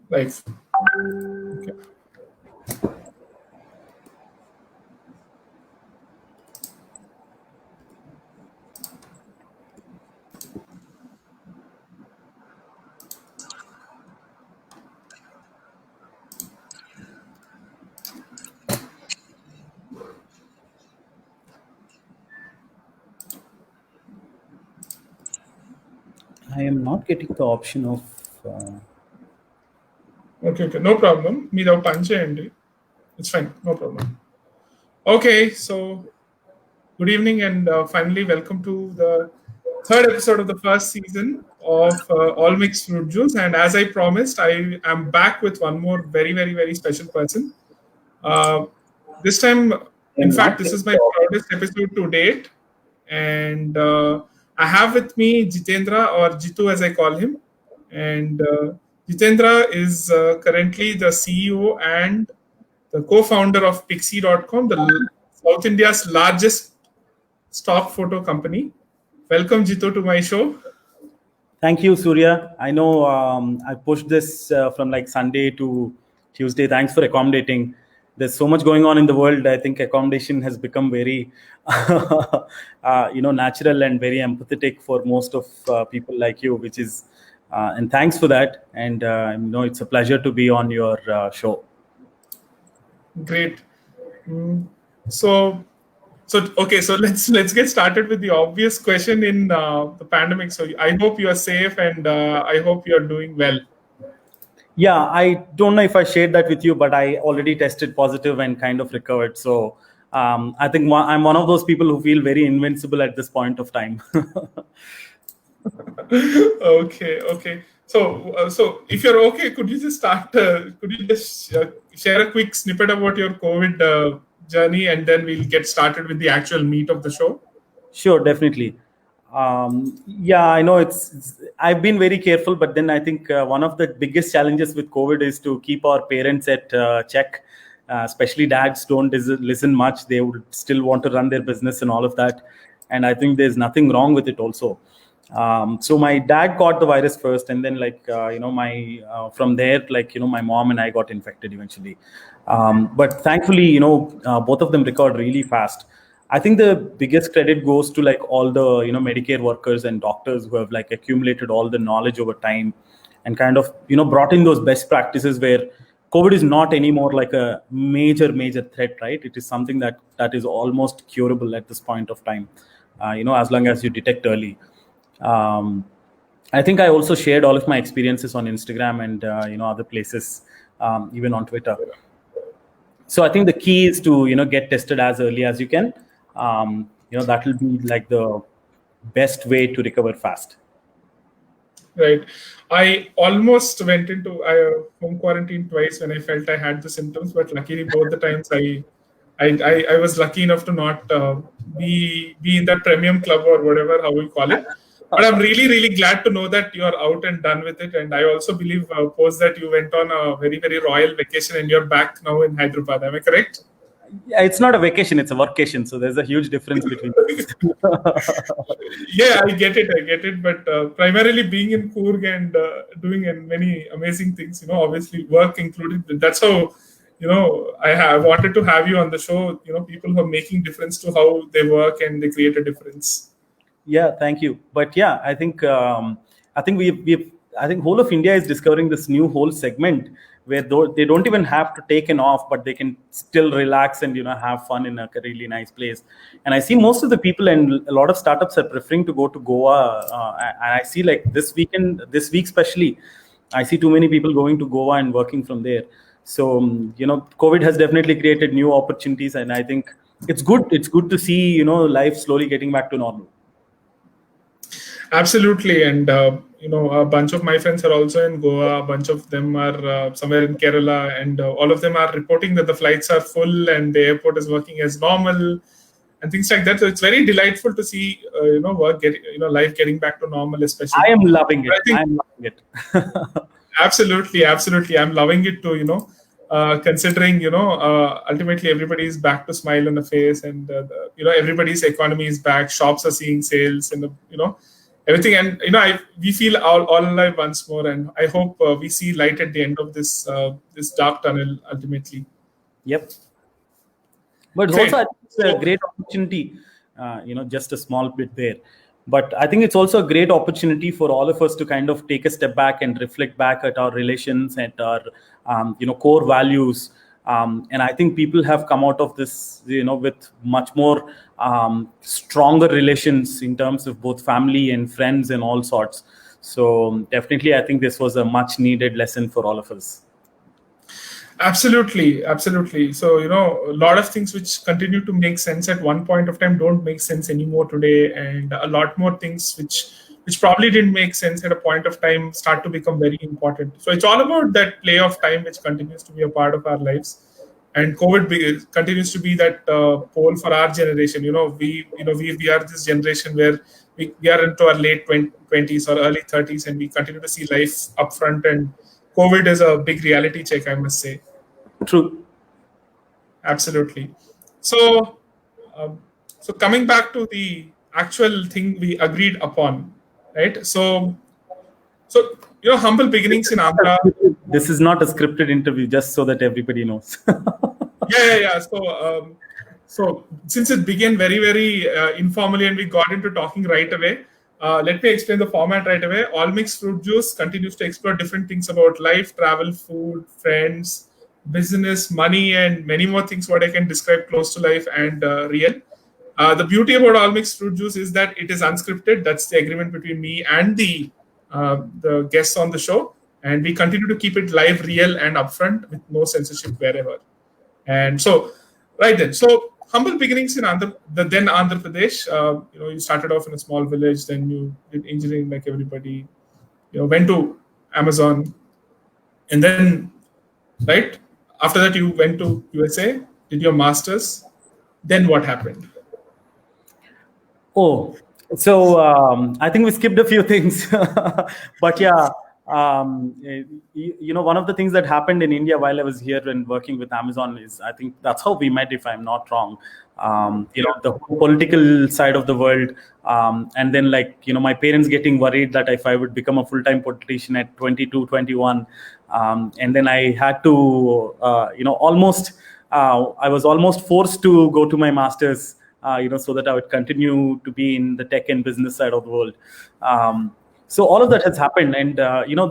Life. Okay. I am not getting the option of. Uh, Okay. No problem. Meeda punch చేయండి. It's fine. No problem. Okay. So good evening and finally welcome to the third episode of the first season of All Mixed Fruit Juice. And as I promised, I am back with one more very special person. Uh, this time, I in am fact, not this getting is my the option. proudest episode to date. And I have with me Jitendra, or Jitu as I call him. And Jitendra is currently the CEO and the co-founder of Pixie.com, the South India's largest stock photo company. Welcome, Jitu, to my show. Thank you, Surya. I know I pushed this from like Sunday to Tuesday. Thanks for accommodating. There's so much going on in the world. I think accommodation has become very, natural and very empathetic for most of people like you, which is, and thanks for that. And it's a pleasure to be on your show. Great. Mm, So, okay, so let's get started with the obvious question in the pandemic. So, I hope you are safe and I hope you are doing well. Yeah, I don't know if I shared that with you, but I already tested positive and kind of recovered. So I think I'm one of those people who feel very invincible at this point of time. Okay. So if you're okay, could you just start? Could you just share a quick snippet about your COVID journey, and then we'll get started with the actual meat of the show. Sure, definitely. Yeah, I know I've been very careful, but then I think one of the biggest challenges with COVID is to keep our parents at check. Especially dads don't listen much. They would still want to run their business and all of that. And I think there's nothing wrong with it also. So my dad caught the virus first, and then my from there, my mom and I got infected eventually. But thankfully, both of them recovered really fast. I think the biggest credit goes to like all the Medicare workers and doctors who have like accumulated all the knowledge over time and kind of brought in those best practices where COVID is not anymore like a major threat, right? It is something that is almost curable at this point of time, as long as you detect early. um, I think I also shared all of my experiences on Instagram and other places, even on Twitter. So I think the key is to get tested as early as you can. That will be like the best way to recover fast. Right. I almost went into home quarantine twice when I felt I had the symptoms, but luckily both the times I was lucky enough to not be in that premium club or whatever how we call it. But I'm really glad to know that you are out and done with it. And I also believe post that you went on a very royal vacation and you're back now in Hyderabad. Am I correct? Yeah, it's not a vacation; it's a workation. So there's a huge difference between. Yeah, I get it. But primarily being in Coorg and doing many amazing things, obviously work included. That's how, I have wanted to have you on the show. People who are making difference to how they work and they create a difference. Yeah, thank you. But yeah, I think I think whole of India is discovering this new whole segment where they don't even have to take an off, but they can still relax and have fun in a really nice place. And I see most of the people and a lot of startups are preferring to go to Goa. And I see like this week especially, I see too many people going to Goa and working from there. So COVID has definitely created new opportunities, and I think it's good. It's good to see life slowly getting back to normal. Absolutely, and a bunch of my friends are also in Goa. A bunch of them are somewhere in Kerala, and all of them are reporting that the flights are full and the airport is working as normal, and things like that. So it's very delightful to see, life getting back to normal, I especially. am loving it. I think I'm loving it. absolutely, I'm loving it too. Considering ultimately everybody is back to smile on the face, and everybody's economy is back. Shops are seeing sales, and everything. And we feel all alive once more, and I hope we see light at the end of this dark tunnel ultimately. Yep. But it's Great. also, I think it's a great opportunity, just a small bit there. But I think it's also a great opportunity for all of us to kind of take a step back and reflect back at our relations and our, core values. And I think people have come out of this, with much more stronger relations in terms of both family and friends and all sorts. So definitely, I think this was a much needed lesson for all of us. Absolutely. So, a lot of things which continue to make sense at one point of time don't make sense anymore today. And a lot more things which probably didn't make sense at a point of time start to become very important. So it's all about that play of time, which continues to be a part of our lives. And COVID continues to be that pole for our generation. We are this generation where we are into our late 20s or early 30s, and we continue to see life upfront, and COVID is a big reality check, I must say. True. Absolutely. So coming back to the actual thing we agreed upon, right? So humble beginnings in Andhra. This is not a scripted interview, just so that everybody knows. Yeah. So since it began very, very informally and we got into talking right away, let me explain the format right away. All Mixed Fruit Juice continues to explore different things about life, travel, food, friends, business, money, and many more things what I can describe close to life and real. The beauty about All Mixed Fruit Juice is that it is unscripted. That's the agreement between me and the guests on the show. And we continue to keep it live, real, and upfront with no censorship wherever. And so, right then. So, humble beginnings in Andhra Pradesh. You started off in a small village, then you did engineering like everybody. Went to Amazon, and then, right after that, you went to USA, did your masters. Then what happened? Oh, so I think we skipped a few things, but yeah. One of the things that happened in India while I was here and working with Amazon is, I think that's how we met, if I'm not wrong. The political side of the world, and then my parents getting worried that if I would become a full-time politician at 22, 21, and then I had to, almost, I was almost forced to go to my master's, so that I would continue to be in the tech and business side of the world. So all of that has happened, and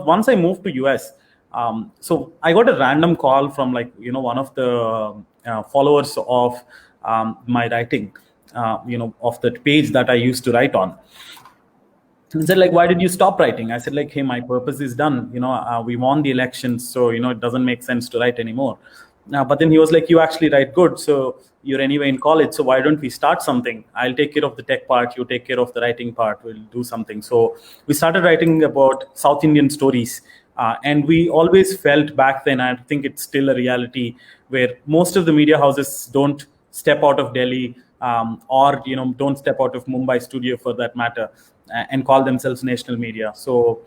once I moved to US, so I got a random call from one of the followers of my writing, of that page that I used to write on. And said why did you stop writing? I said hey, my purpose is done. We won the elections, so it doesn't make sense to write anymore. But then he was you actually write good, so you're anyway in college, so why don't we start something? I'll take care of the tech part, you take care of the writing part, we'll do something. So we started writing about South Indian stories, and we always felt back then, I think it's still a reality, where most of the media houses don't step out of Delhi, or don't step out of Mumbai studio for that matter, and call themselves national media. So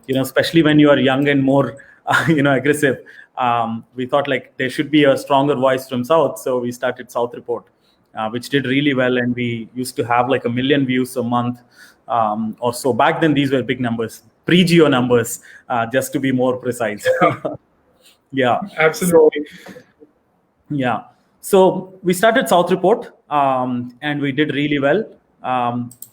especially when you are young and more aggressive, we thought there should be a stronger voice from South. So we started South Report, which did really well. And we used to have 1 million views a month or so. Back then, these were big numbers, pre-geo numbers, just to be more precise. Yeah. Absolutely. So we started South Report, and we did really well.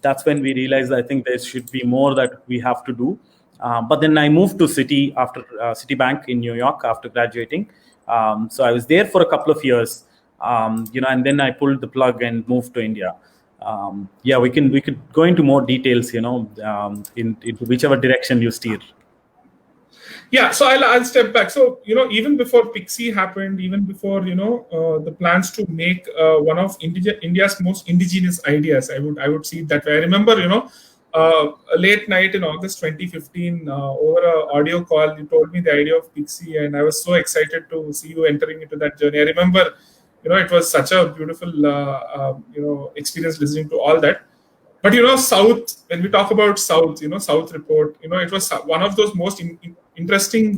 That's when we realized, I think there should be more that we have to do. But then I moved to Citi after Citibank in New York after graduating. So I was there for a couple of years, and then I pulled the plug and moved to India. We could go into more details, into whichever direction you steer. Yeah, so I'll step back. So even before Pixie happened, even before the plans to make one of India's most indigenous ideas, I would see it that way. I remember a late night in August 2015, over an audio call, you told me the idea of Pixie, and I was so excited to see you entering into that journey. I remember, it was such a beautiful, experience listening to all that. But South, when we talk about South, South Report, it was one of those most interesting,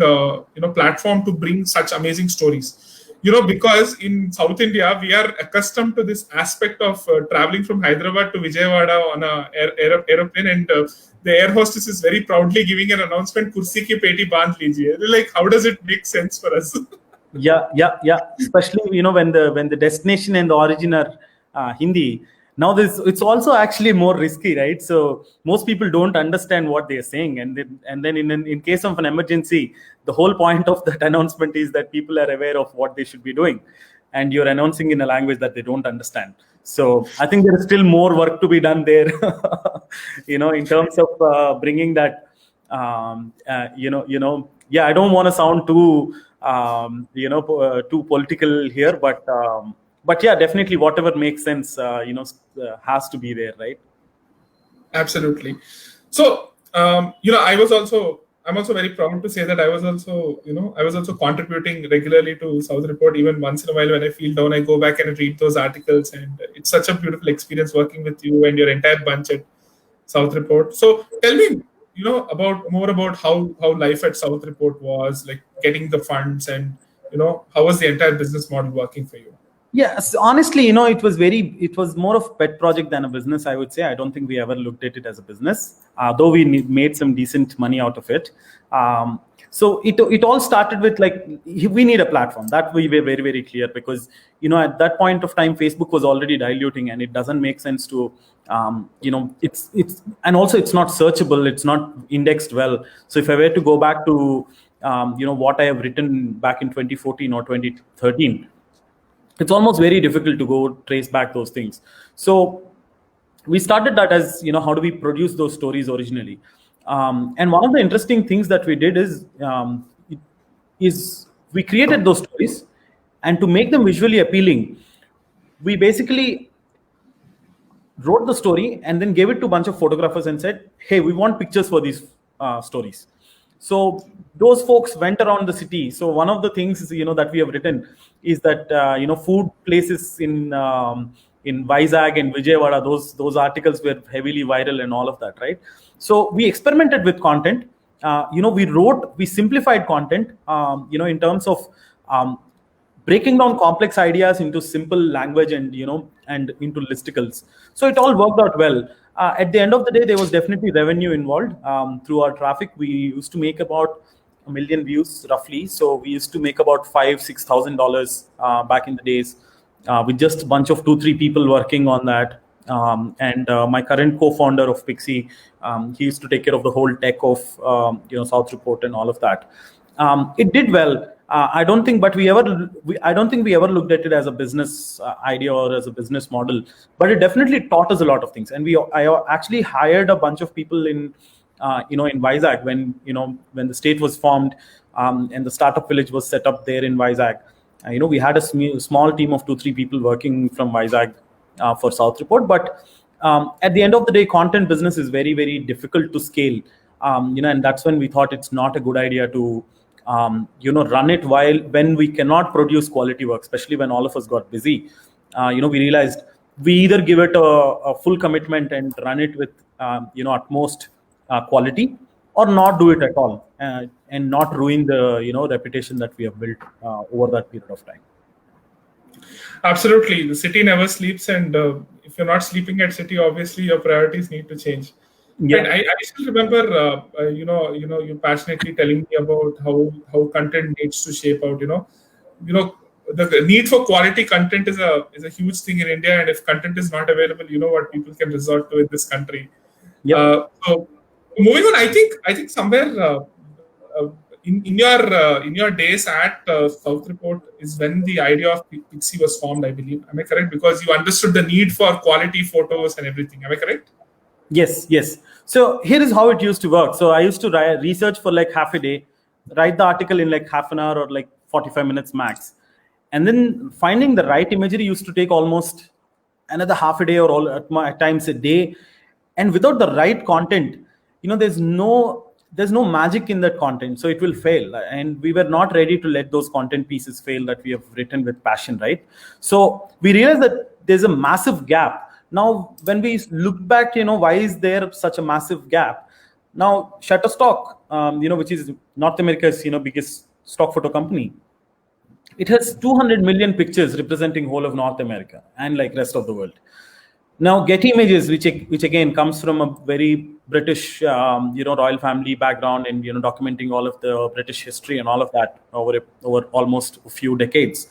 platform to bring such amazing stories. because in South India, we are accustomed to this aspect of traveling from Hyderabad to Vijayawada on a aeroplane, and the air hostess is very proudly giving an announcement, "Kursi ki peti bandh lijiye." Like, how does it make sense for us? Yeah. Especially when the destination and the origin are Hindi. Now it's also actually more risky, right? So most people don't understand what they're saying, and then in case of an emergency, the whole point of that announcement is that people are aware of what they should be doing, and you're announcing in a language that they don't understand. So I think there is still more work to be done there, in terms of bringing that. Yeah, I don't want to sound too too political here, but yeah, definitely whatever makes sense, has to be there, right? Absolutely. So, I'm also very proud to say that I was also contributing regularly to South Report. Even once in a while, when I feel down, I go back and read those articles, and it's such a beautiful experience working with you and your entire bunch at South Report. So, tell me, about how life at South Report was, like getting the funds, and how was the entire business model working for you? Yes, honestly, it was more of pet project than a business, I would say. I don't think we ever looked at it as a business, though we made some decent money out of it. So it all started with, like, we need a platform. That we were very, very clear, because at that point of time, Facebook was already diluting, and it doesn't make sense to it's and also it's not searchable, it's not indexed well. So if I were to go back to what I have written back in 2014 or 2013, it's almost very difficult to go trace back those things. So we started that as, how do we produce those stories originally? And one of the interesting things that we did is we created those stories, and to make them visually appealing, we basically wrote the story and then gave it to a bunch of photographers and said, hey, we want pictures for these stories. So those folks went around the city. So one of the things that we have written is that food places in Vizag and Vijayawada, those articles were heavily viral and all of that, right? So we experimented with content. We simplified content, in terms of breaking down complex ideas into simple language and into listicles. So it all worked out well. At the end of the day, there was definitely revenue involved through our traffic. We used to make about 1 million views roughly. So we used to make about $5,000-6,000 back in the days, with just a bunch of 2-3 people working on that. And my current co-founder of Pixie, he used to take care of the whole tech of South Report and all of that. It did well. I don't think we ever looked at it as a business idea or as a business model, but it definitely taught us a lot of things. And I actually hired a bunch of people in Vizag when the state was formed, and the startup village was set up there in Vizag. We had a small team of 2-3 people working from Vizag for South Report. But at the end of the day, content business is very, very difficult to scale. And that's when we thought it's not a good idea to run it when we cannot produce quality work, especially when all of us got busy. We realized we either give it a full commitment and run it with utmost quality, or not do it at all, and not ruin the reputation that we have built over that period of time. Absolutely, the city never sleeps, and if you're not sleeping at city, obviously your priorities need to change. Yeah. And I still remember, you passionately telling me about how content needs to shape out. The need for quality content is a huge thing in India, and if content is not available, what people can resort to in this country. Yep. So moving on, I think somewhere in your days at South Report is when the idea of Pixie was formed, I believe. Am I correct? Because you understood the need for quality photos and everything. Am I correct? Yes. So here is how it used to work. So I used to research for like half a day, write the article in like half an hour or like 45 minutes max. And then finding the right imagery used to take almost another half a day or at times a day. And without the right content, there's no magic in that content. So it will fail. And we were not ready to let those content pieces fail that we have written with passion, right? So we realized that there's a massive gap. Now, when we look back, why is there such a massive gap? Now, Shutterstock, which is North America's, biggest stock photo company, It has 200 million pictures representing whole of North America and like rest of the world. Now, Getty Images, which again comes from a very British, royal family background, and documenting all of the British history and all of that over almost a few decades.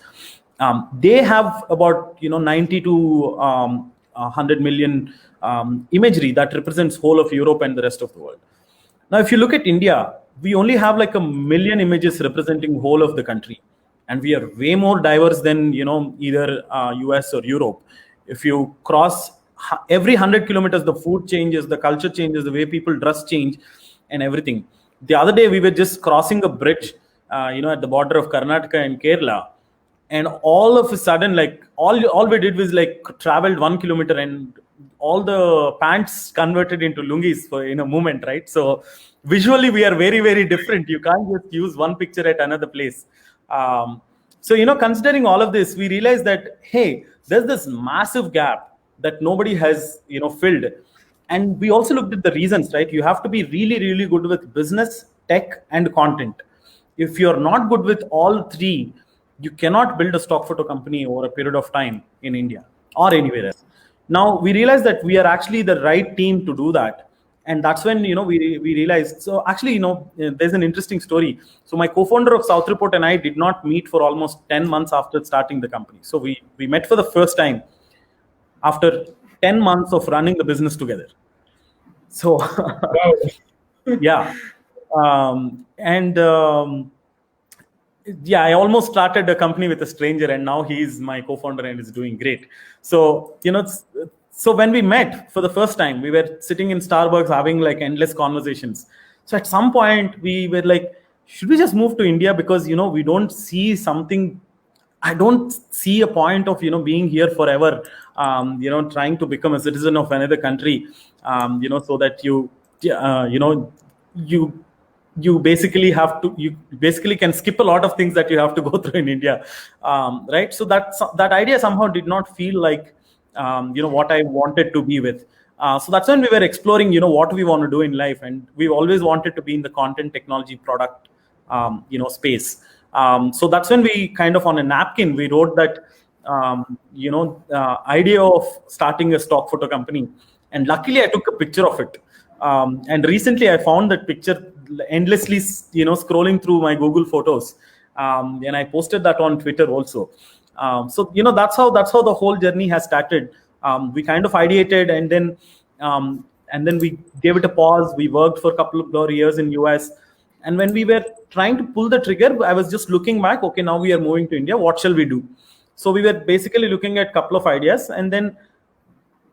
They have about 90 to 100 million imagery that represents whole of Europe and the rest of the world. Now, if you look at India, we only have like a million images representing whole of the country, and we are way more diverse than either US or Europe. If you cross every 100 kilometers, the food changes, the culture changes, the way people dress change, and everything. The other day, we were just crossing a bridge, at the border of Karnataka and Kerala, and all of a sudden, like all we did was like traveled 1 kilometer, and all the pants converted into lungis in a moment, right? So visually, we are very, very different. You can't just use one picture at another place. So considering all of this, we realized that hey, there's this massive gap that nobody has filled, and we also looked at the reasons, right? You have to be really, really good with business, tech, and content. If you're not good with all three, you cannot build a stock photo company over a period of time in India or anywhere else. Now we realized that we are actually the right team to do that, and that's when we realized. So actually, there's an interesting story. So my co-founder of South Report and I did not meet for almost 10 months after starting the company. So we met for the first time after 10 months of running the business together. So Wow. yeah, and yeah, I almost started a company with a stranger, and now he's my co-founder and is doing great. So so when we met for the first time, we were sitting in Starbucks having like endless conversations. So at some point we were like, should we just move to India, because we don't see something. I don't see a point of being here forever, trying to become a citizen of another country, so that you basically have to, you basically can skip a lot of things that you have to go through in India, right? So that idea somehow did not feel like what I wanted to be with. So that's when we were exploring what we want to do in life, and we've always wanted to be in the content technology product space. So that's when we kind of on a napkin we wrote that idea of starting a stock photo company, and luckily I took a picture of it. And recently I found that picture endlessly scrolling through my Google Photos, and I posted that on Twitter also. So that's how the whole journey has started. We kind of ideated, and then we gave it a pause. We worked for a couple of more years in US, and when we were trying to pull the trigger, I was just looking back, okay, now we are moving to India, what shall we do? So we were basically looking at a couple of ideas, and then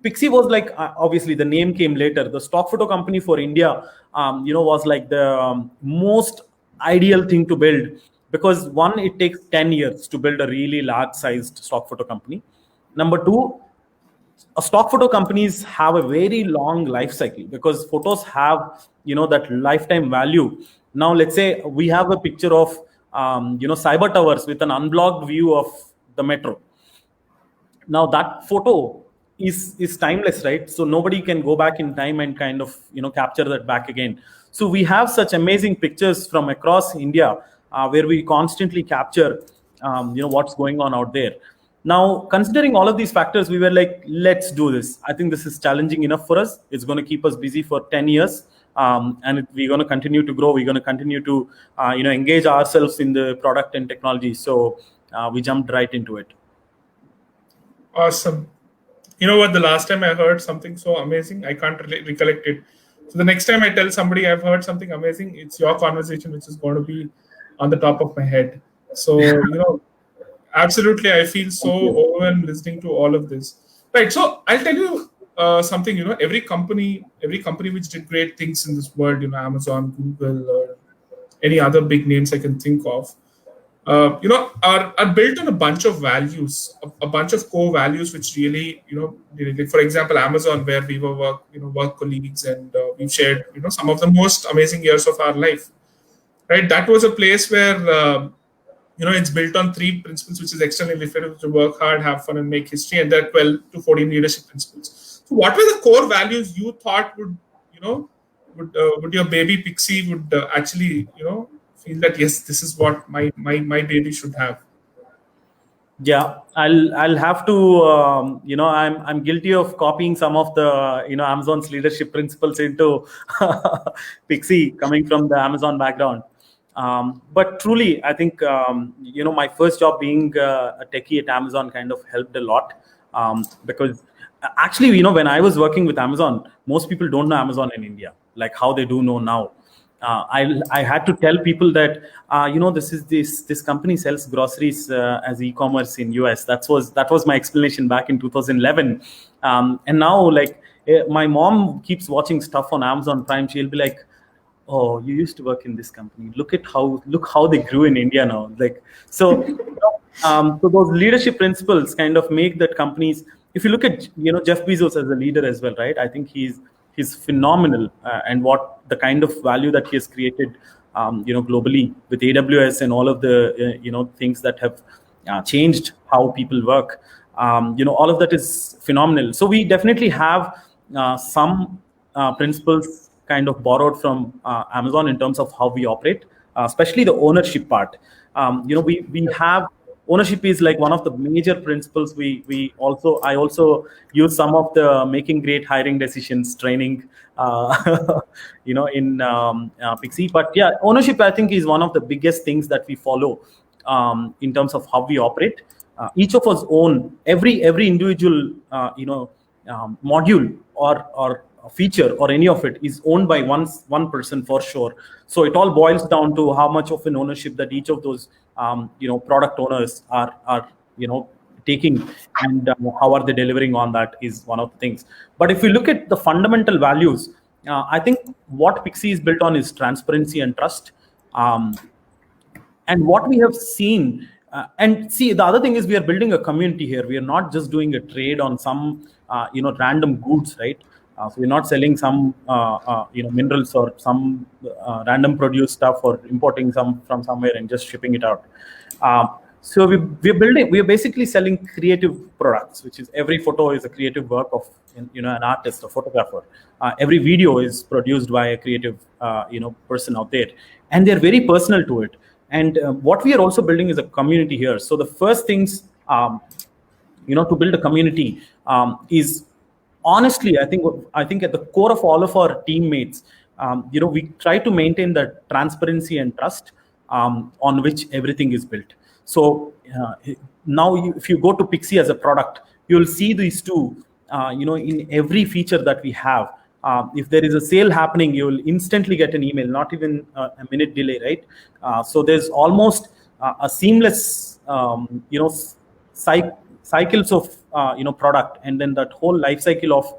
Pixie was like, obviously the name came later. The stock photo company for India, was like the most ideal thing to build, because one, it takes 10 years to build a really large sized stock photo company. Number two, stock photo companies have a very long life cycle, because photos have that lifetime value. Now let's say we have a picture of cyber towers with an unblocked view of the metro. Now that photo is timeless, right? So nobody can go back in time and kind of capture that back again. So we have such amazing pictures from across India, where we constantly capture what's going on out there. Now, considering all of these factors, we were like, let's do this. I think this is challenging enough for us. It's going to keep us busy for 10 years. And we're going to continue to grow. We're going to continue to engage ourselves in the product and technology. So we jumped right into it. Awesome. You know what? The last time I heard something so amazing, I can't recollect it. So the next time I tell somebody I've heard something amazing, it's your conversation which is going to be on the top of my head. So absolutely, I feel so overwhelmed listening to all of this. Right. So I'll tell you something. Every company which did great things in this world, Amazon, Google, or any other big names I can think of, are built on a bunch of values, a bunch of core values, which really, for example, Amazon, where we were work colleagues, and we've shared, some of the most amazing years of our life, right? That was a place where, it's built on 3 principles, which is externally referred to: work hard, have fun, and make history. And there are 12 to 14 leadership principles. So what were the core values you thought would your baby Pixie would actually, feel that, yes, this is what my baby should have? Yeah, I'll have to I'm guilty of copying some of the Amazon's leadership principles into Pixie, coming from the Amazon background. But truly, I think my first job being a techie at Amazon kind of helped a lot, because actually, when I was working with Amazon, most people don't know Amazon in India like how they do know now. I had to tell people that this company sells groceries as e-commerce in US. That was my explanation back in 2011, and now, like, my mom keeps watching stuff on Amazon Prime. She'll be like, "Oh, you used to work in this company. Look how they grew in India now." Like, so, so those leadership principles kind of make that companies. If you look at Jeff Bezos as a leader as well, right? I think he's phenomenal, and what the kind of value that he has created, globally with AWS and all of the things that have changed how people work. All of that is phenomenal. So we definitely have some principles kind of borrowed from Amazon in terms of how we operate, especially the ownership part. We have ownership is like one of the major principles. I also use some of the making great hiring decisions training, in Pixie. But yeah, ownership, I think, is one of the biggest things that we follow in terms of how we operate. Each of us own every individual module or a feature or any of it is owned by one person for sure. So it all boils down to how much of an ownership that each of those product owners are taking, and how are they delivering on that is one of the things. But if we look at the fundamental values, I think what Pixie is built on is transparency and trust. And what we have seen, and see, the other thing is we are building a community here. We are not just doing a trade on some random goods, right? So we're not selling some minerals or some random produce stuff, or importing some from somewhere and just shipping it out. So we're basically selling creative products, which is every photo is a creative work of an artist, a photographer. Every video is produced by a creative person out there, and they're very personal to it. And what we are also building is a community here. So the first things to build a community is, honestly, I think at the core of all of our teammates, we try to maintain that transparency and trust on which everything is built. So now, if you go to Pixie as a product, you'll see these two, in every feature that we have. If there is a sale happening, you will instantly get an email, not even a minute delay, right? So there's almost a seamless, cycles of product, and then that whole life cycle of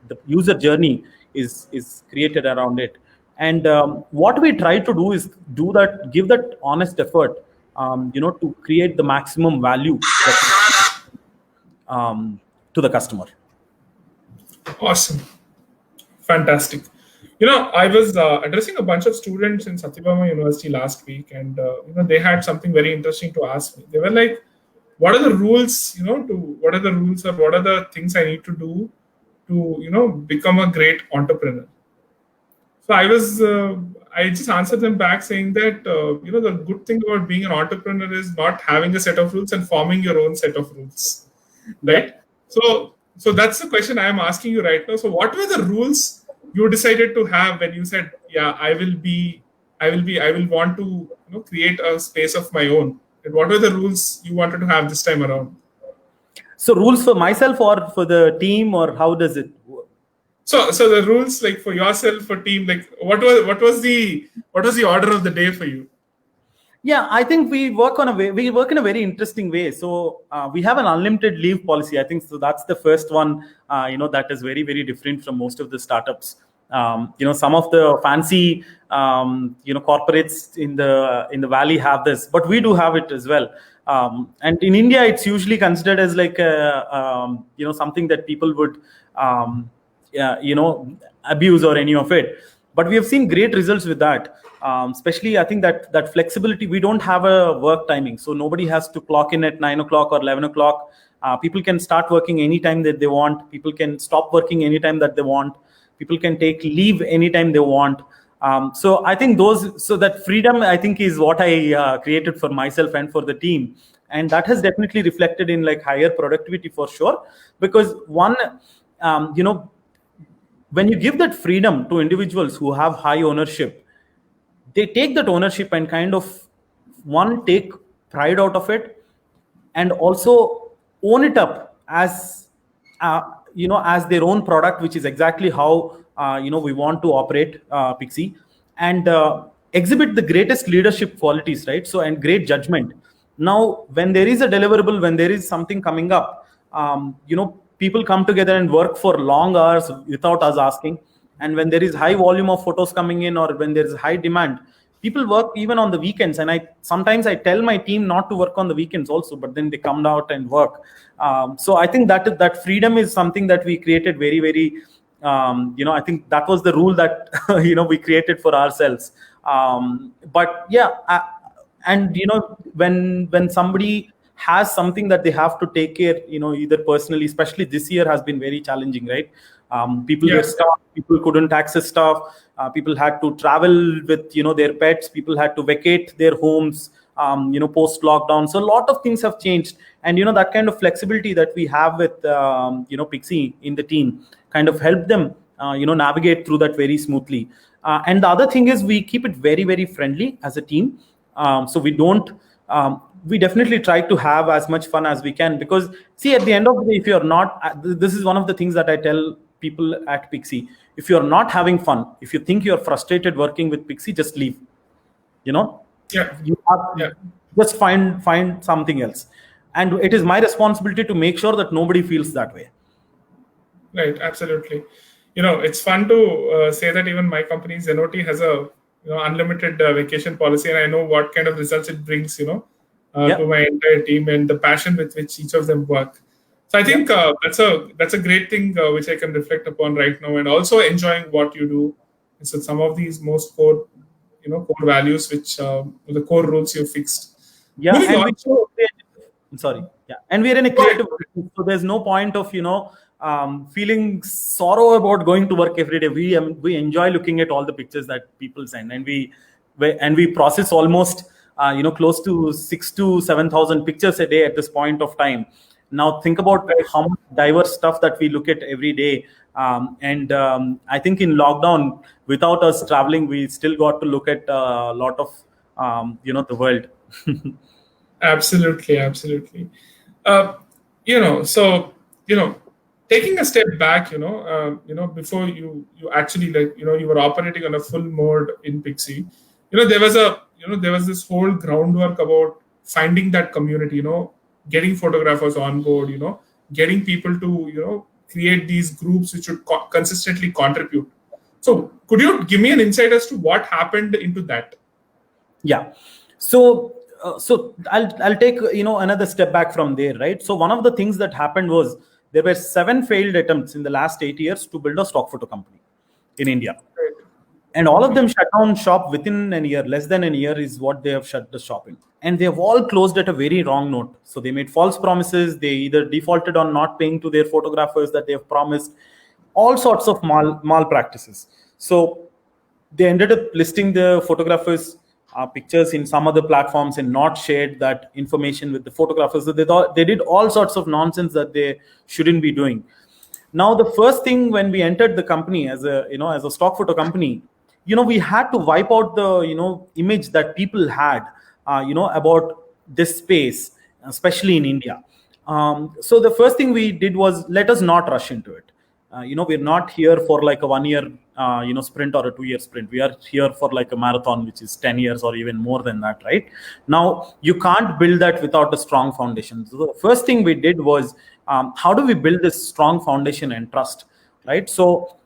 the user journey is created around it. And what we try to do is give that honest effort, to create the maximum value to the customer. Awesome. Fantastic. I was addressing a bunch of students in Satyabama University last week, and they had something very interesting to ask me. They were like, what are the rules, what are the rules, or what are the things I need to do to, become a great entrepreneur? So I just answered them back saying that, the good thing about being an entrepreneur is not having a set of rules and forming your own set of rules, right? So that's the question I am asking you right now. So what were the rules you decided to have when you said, yeah, I will want to create a space of my own? And what were the rules you wanted to have this time around? So rules for myself or for the team, or how does it work? So the rules, like, for yourself, for team, like, what was the order of the day for you? Yeah, I think we work in a very interesting way. So we have an unlimited leave policy. I think so. That's the first one. That is very, very different from most of the startups. Some of the fancy corporates in the valley have this, but we do have it as well. And in India, it's usually considered as like something that people would abuse or any of it. But we have seen great results with that. Especially, I think that flexibility. We don't have a work timing, so nobody has to clock in at 9 o'clock or 11 o'clock. People can start working anytime that they want. People can stop working anytime that they want. People can take leave anytime they want. So I think that freedom, I think, is what I created for myself and for the team. and that has definitely reflected in like higher productivity for sure. Because one, you know, when you give that freedom to individuals who have high ownership, they take that ownership and kind of one take pride out of it, and also own it up as you know, as their own product, which is exactly how you know, we want to operate Pixie, and exhibit the greatest leadership qualities, right? So, and great judgment. Now when there is a deliverable, when there is something coming up, you know, people come together and work for long hours without us asking. And when there is high volume of photos coming in, or when there is high demand, people work even on the weekends. And I sometimes I tell my team not to work on the weekends also, but then they come out and work. So I think that freedom is something that we created very, very you know, I think that was the rule that you know, we created for ourselves. But yeah, and you know, when somebody has something that they have to take care, you know, either personally, especially this year has been very challenging, right? People were stuck, people couldn't access stuff, people had to travel with, you know, their pets, people had to vacate their homes, you know, post lockdown. So a lot of things have changed, and you know, that kind of flexibility that we have with you know, Pixie in the team kind of helped them you know, navigate through that very smoothly. And the other thing is, we keep it very, very friendly as a team. So we don't we definitely try to have as much fun as we can, because see, at the end of the day, if you're not this is one of the things that I tell people at Pixie: if you're not having fun, if you think you're frustrated working with Pixie, just leave. You know, you have, just find something else. And it is my responsibility to make sure that nobody feels that way. Right, absolutely. You know, it's fun to say that even my company Zenoti has a, you know, unlimited vacation policy, and I know what kind of results it brings, you know, to my entire team, and the passion with which each of them work. So I think that's a great thing which I can reflect upon right now, and also enjoying what you do. So some of these most core, you know, core values, which the core rules you fixed. Yeah, and sorry. Yeah, and we're in a creative, so there's no point of, you know, feeling sorrow about going to work every day. We enjoy looking at all the pictures that people send, and we process almost you know, close to 6,000 to 7,000 pictures a day at this point of time. Now think about how much diverse stuff that we look at every day. And I think in lockdown, without us traveling, we still got to look at a lot of you know, the world. Absolutely. You know, so, you know, taking a step back, you know, before you actually, like, you know, you were operating on a full mode in Pixie, you know, there was this whole groundwork about finding that community, you know, getting photographers on board, you know, getting people to, you know, create these groups which would consistently contribute. So could you give me an insight as to what happened into that? Yeah. So I'll take, you know, another step back from there, right? So one of the things that happened was there were 7 failed attempts in the last 8 years to build a stock photo company in India. Right. And all of them shut down shop within a year. Less than a year is what they have shut the shop in. And they have all closed at a very wrong note. So they made false promises. They either defaulted on not paying to their photographers that they have promised. All sorts of malpractices. So they ended up listing the photographers' pictures in some other platforms and not shared that information with the photographers. So they did all sorts of nonsense that they shouldn't be doing. Now, the first thing when we entered the company as a stock photo company, you know, we had to wipe out the, you know, image that people had, you know, about this space, especially in India. So the first thing we did was, let us not rush into it. You know, we're not here for like a 1 year, you know, sprint or a 2 year sprint. We are here for like a marathon, which is 10 years or even more than that, right? Now, you can't build that without a strong foundation. So the first thing we did was, how do we build this strong foundation and trust, right? So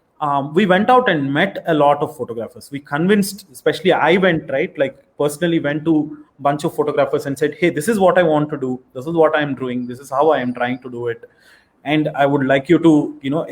we went out and met a lot of photographers. We convinced, especially I went, right, like personally went to a bunch of photographers and said, hey, this is what I want to do. This is what I'm doing. This is how I am trying to do it. And I would like you to, you know,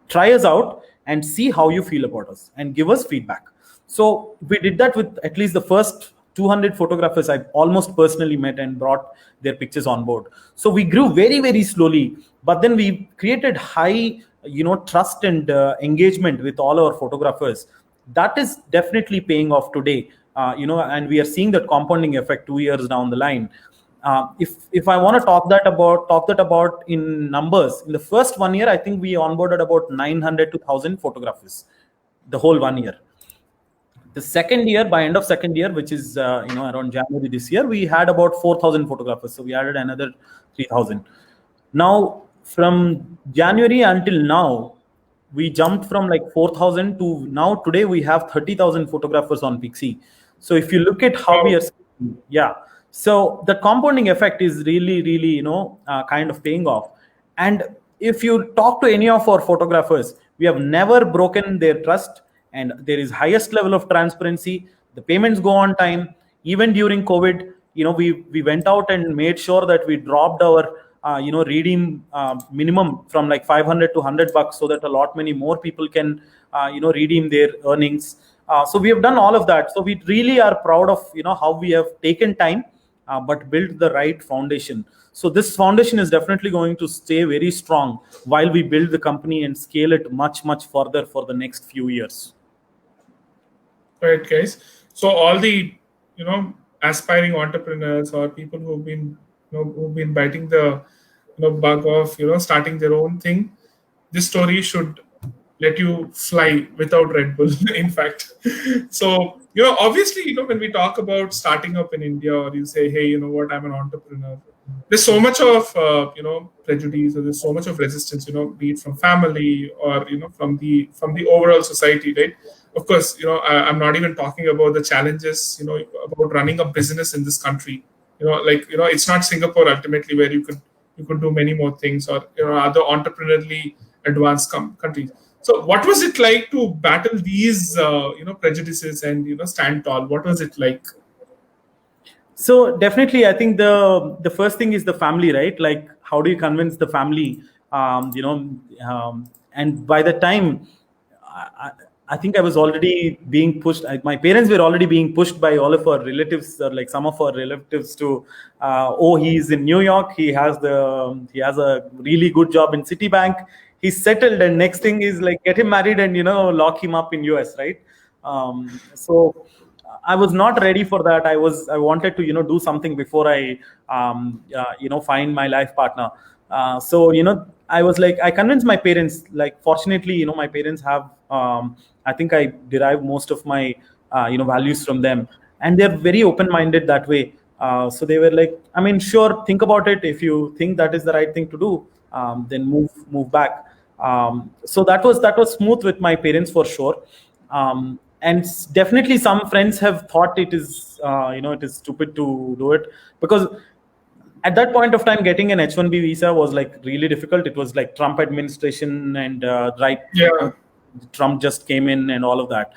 try us out and see how you feel about us and give us feedback. So we did that with at least the first 200 photographers I almost personally met and brought their pictures on board. So we grew very, very slowly, but then we created high, you know, trust and engagement with all our photographers. That is definitely paying off today, you know, and we are seeing that compounding effect 2 years down the line. If I want to talk that about in numbers, in the first 1 year, I think we onboarded about 900 to 1,000 photographers, the whole 1 year. The second year, by end of second year, which is around January this year, we had about 4,000 photographers. So we added another 3,000. Now from January until now, we jumped from like 4,000 to now today we have 30,000 photographers on Pixie. So if you look at how we are, yeah. So the compounding effect is really, really, kind of paying off. And if you talk to any of our photographers, we have never broken their trust, and there is highest level of transparency. The payments go on time. Even during COVID, we went out and made sure that we dropped our redeem minimum from like 500 to $100 so that a lot many more people can redeem their earnings. So we have done all of that. So we really are proud of how we have taken time but built the right foundation. So this foundation is definitely going to stay very strong while we build the company and scale it much, much further for the next few years. Right, guys. So all the aspiring entrepreneurs or people who've been biting the bug of starting their own thing, this story should let you fly without Red Bull. In fact, so obviously when we talk about starting up in India, or you say, hey, I'm an entrepreneur, there's so much of prejudice, or there's so much of resistance, be it from family or from the overall society, right? Of course, I'm not even talking about the challenges about running a business in this country. It's not Singapore ultimately, where you could do many more things, or other entrepreneurially advanced countries. So what was it like to battle these prejudices and stand tall? What was it like? So definitely, I think the first thing is the family, right? Like, how do you convince the family? And by the time, I think I was already being pushed. My parents were already being pushed by all of our relatives, or like some of our relatives, to, he's in New York. He has a really good job in Citibank. He's settled, and next thing is like get him married and lock him up in US, right? So I was not ready for that. I wanted to do something before I find my life partner. So I was like, I convinced my parents. Like, fortunately, my parents have. I think I derive most of my values from them, and they're very open-minded that way. So they were like, I mean, sure, think about it. If you think that is the right thing to do, then move back. So that was smooth with my parents for sure. And definitely some friends have thought it is it is stupid to do it, because at that point of time getting an H-1B visa was like really difficult. It was like Trump administration, and Trump just came in and all of that.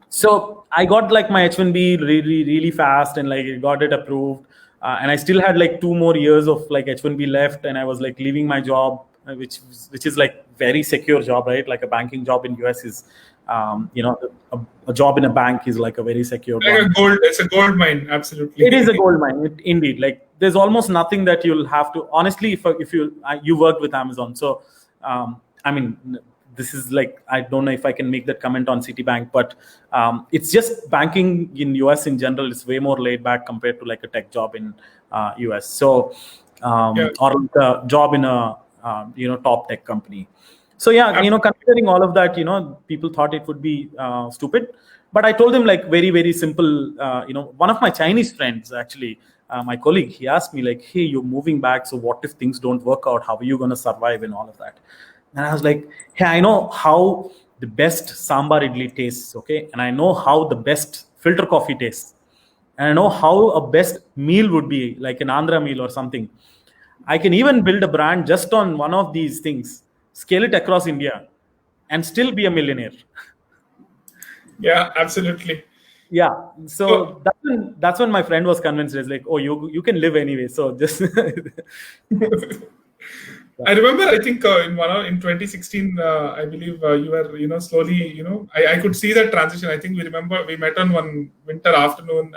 So I got like my H-1B really, really fast, and like got it approved. And I still had like 2 more years of like H-1B left, and I was like leaving my job, which is like very secure job, right? Like a banking job in US is, a job in a bank is like a very secure like one. It's a gold mine, absolutely. It is a gold mine, indeed. Like, there's almost nothing that you'll have to, honestly, if you worked with Amazon. So, I mean, this is like, I don't know if I can make that comment on Citibank, but it's just banking in US in general is way more laid back compared to like a tech job in US. So, or like a job in a top tech company. So yeah, considering all of that, people thought it would be stupid, but I told them like very, very simple. One of my Chinese friends, actually, my colleague, he asked me like, "Hey, you're moving back, so what if things don't work out? How are you going to survive and all of that?" And I was like, "Hey, I know how the best sambar idli tastes, okay, and I know how the best filter coffee tastes, and I know how a best meal would be, like an Andhra meal or something. I can even build a brand just on one of these things, scale it across India, and still be a millionaire." Yeah, absolutely. Yeah. So that's when my friend was convinced. It's like, oh, you can live anyway. So just. I remember, I think in 2016, I believe you were, slowly, I could see that transition. I think we met on one winter afternoon,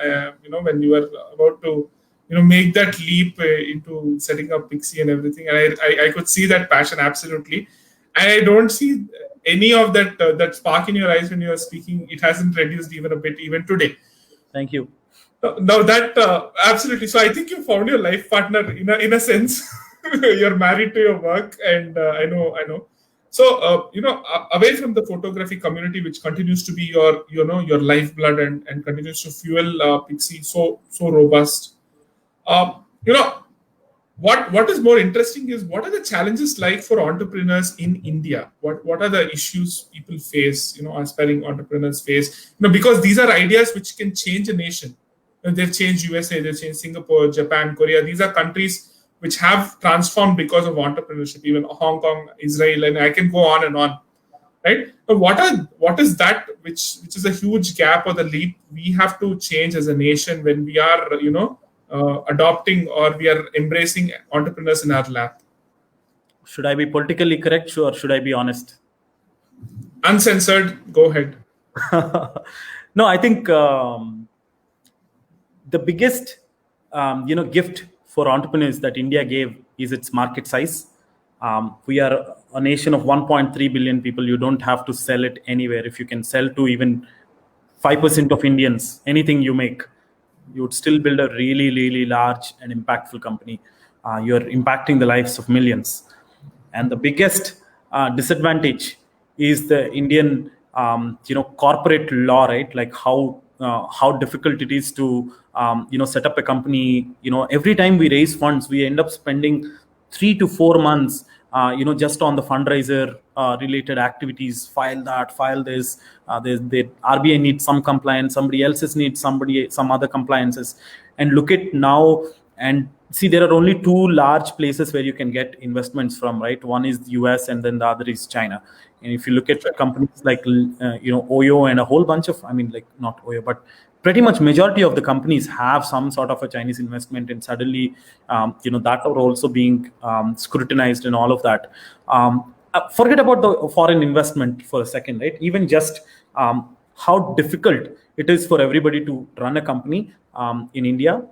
when you were about to, make that leap into setting up Pixie and everything. And I could see that passion, absolutely. And I don't see any of that spark in your eyes when you are speaking. It hasn't reduced even a bit, even today. Thank you. Now that absolutely. So I think you found your life partner in a sense. You're married to your work, and I know. So away from the photography community, which continues to be your lifeblood and continues to fuel Pixie so robust. You know what is more interesting is what are the challenges like for entrepreneurs in India? What are the issues people face? Aspiring entrepreneurs face. Because these are ideas which can change a nation. They've changed USA, they've changed Singapore, Japan, Korea. These are countries which have transformed because of entrepreneurship. Even Hong Kong, Israel, and I can go on and on. Right? But what is that which is a huge gap or the leap we have to change as a nation when we are adopting or we are embracing entrepreneurs in our lap? Should I be politically correct or should I be honest? Uncensored, go ahead. No, I think the biggest gift for entrepreneurs that India gave is its market size. We are a nation of 1.3 billion people. You don't have to sell it anywhere. If you can sell to even 5% of Indians, anything you make, you would still build a really, really large and impactful company. You're impacting the lives of millions. And the biggest disadvantage is the Indian, corporate law, right? Like how difficult it is to, set up a company. Every time we raise funds, we end up spending 3 to 4 months, just on the fundraiser related activities. File this. The RBI needs some compliance. Somebody else's needs some other compliances. And look at now and see, there are only 2 large places where you can get investments from, right? One is the US and then the other is China. And if you look at companies like, Oyo and a whole bunch of, not Oyo, but pretty much majority of the companies have some sort of a Chinese investment, and suddenly, that are also being scrutinized and all of that. Forget about the foreign investment for a second, right? Even just how difficult it is for everybody to run a company in India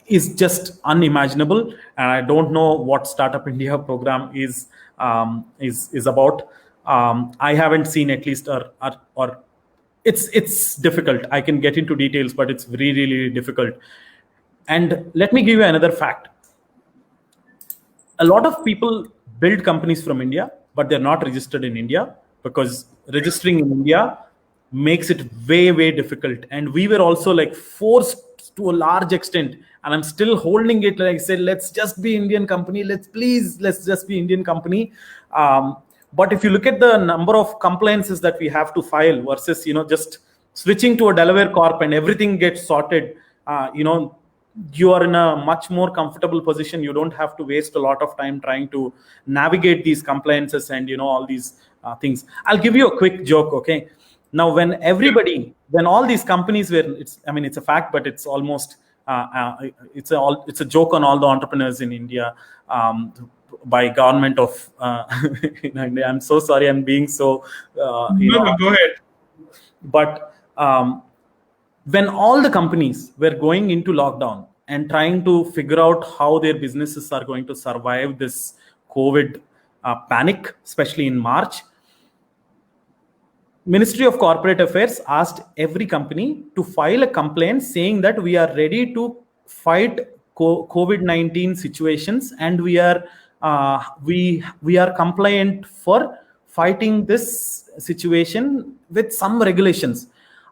is just unimaginable. And I don't know what Startup India program is about. I haven't seen, at least, or it's difficult. I can get into details, but it's really, really difficult. And let me give you another fact. A lot of people build companies from India, but they're not registered in India, because registering in India makes it way, way difficult. And we were also forced to a large extent, and I'm still holding it. Like I said, let's just be Indian company. Let's just be Indian company. But if you look at the number of compliances that we have to file versus, just switching to a Delaware Corp and everything gets sorted, you are in a much more comfortable position. You don't have to waste a lot of time trying to navigate these compliances and, all these things. I'll give you a quick joke, okay? Now, when all these companies were, it's a fact, but it's almost, it's a joke on all the entrepreneurs in India, by government of India. I'm so sorry, I'm being so No, go ahead. But when all the companies were going into lockdown and trying to figure out how their businesses are going to survive this COVID panic, especially in March, Ministry of Corporate Affairs asked every company to file a complaint saying that we are ready to fight COVID-19 situations, and we are compliant for fighting this situation with some regulations.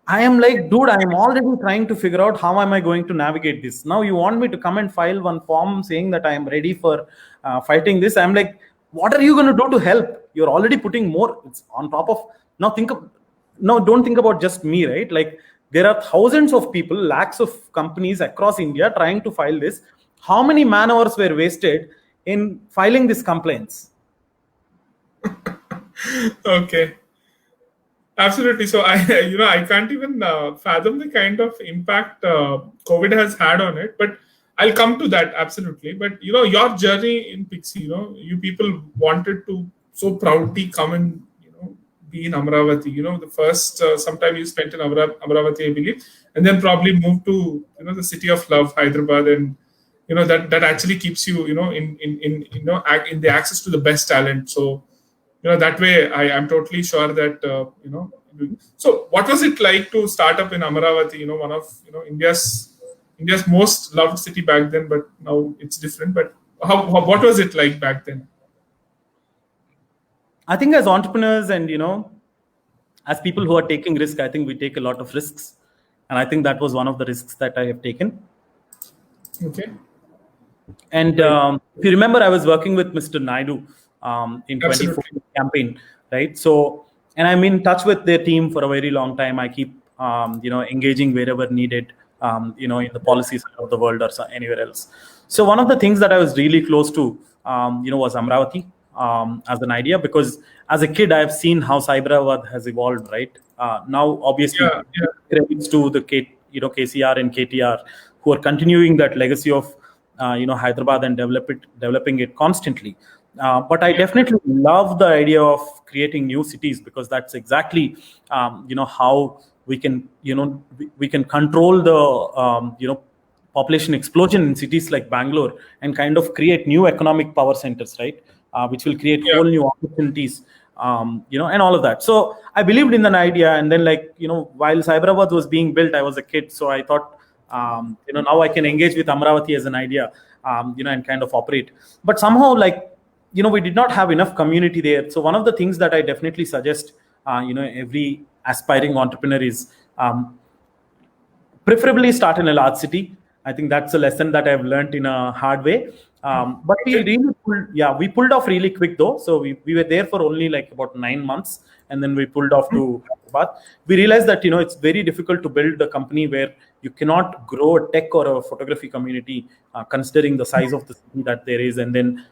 I am like, dude, I am already trying to figure out how am I going to navigate this. Now you want me to come and file one form saying that I am ready for fighting this. I'm like, what are you going to do to help? You're already putting more. It's on top of. Now don't think about just me, right? Like, there are thousands of people, lakhs of companies across India trying to file this. How many man hours were wasted in filing these complaints? Okay. Absolutely. So I can't even fathom the kind of impact COVID has had on it. But I'll come to that, absolutely. But your journey in Pixie, you people wanted to so proudly come and be in Amravati. The first sometime you spent in Amravati, I believe, and then probably moved to the city of love, Hyderabad, and that actually keeps you in the access to the best talent. So that way I'm totally sure that. So what was it like to start up in Amaravati? One of India's most loved city back then, but now it's different. But what was it like back then? I think as entrepreneurs and as people who are taking risk, I think we take a lot of risks, and I think that was one of the risks that I have taken. Okay. And if you remember, I was working with Mr. Naidu in 2014 campaign, right? So, and I'm in touch with their team for a very long time. I keep engaging wherever needed, in the policies of the world or anywhere else. So one of the things that I was really close to, was Amaravati as an idea, because as a kid, I have seen how Cyberabad has evolved, right? Now, obviously, credits to the KCR and KTR, who are continuing that legacy of Hyderabad and developing it constantly. But I definitely love the idea of creating new cities, because that's exactly how we can we can control the population explosion in cities like Bangalore and kind of create new economic power centers, right? Which will create whole new opportunities, and all of that. So I believed in an idea, and then while Cyberabad was being built, I was a kid, so I thought, now I can engage with Amaravati as an idea, and kind of operate. But somehow, we did not have enough community there. So one of the things that I definitely suggest, every aspiring entrepreneur is preferably start in a large city. I think that's a lesson that I've learned in a hard way. But we pulled off really quick though. So we were there for only about 9 months, and then we pulled off to Hyderabad. We realized that it's very difficult to build a company where you cannot grow a tech or a photography community, considering the size of the city that there is. And then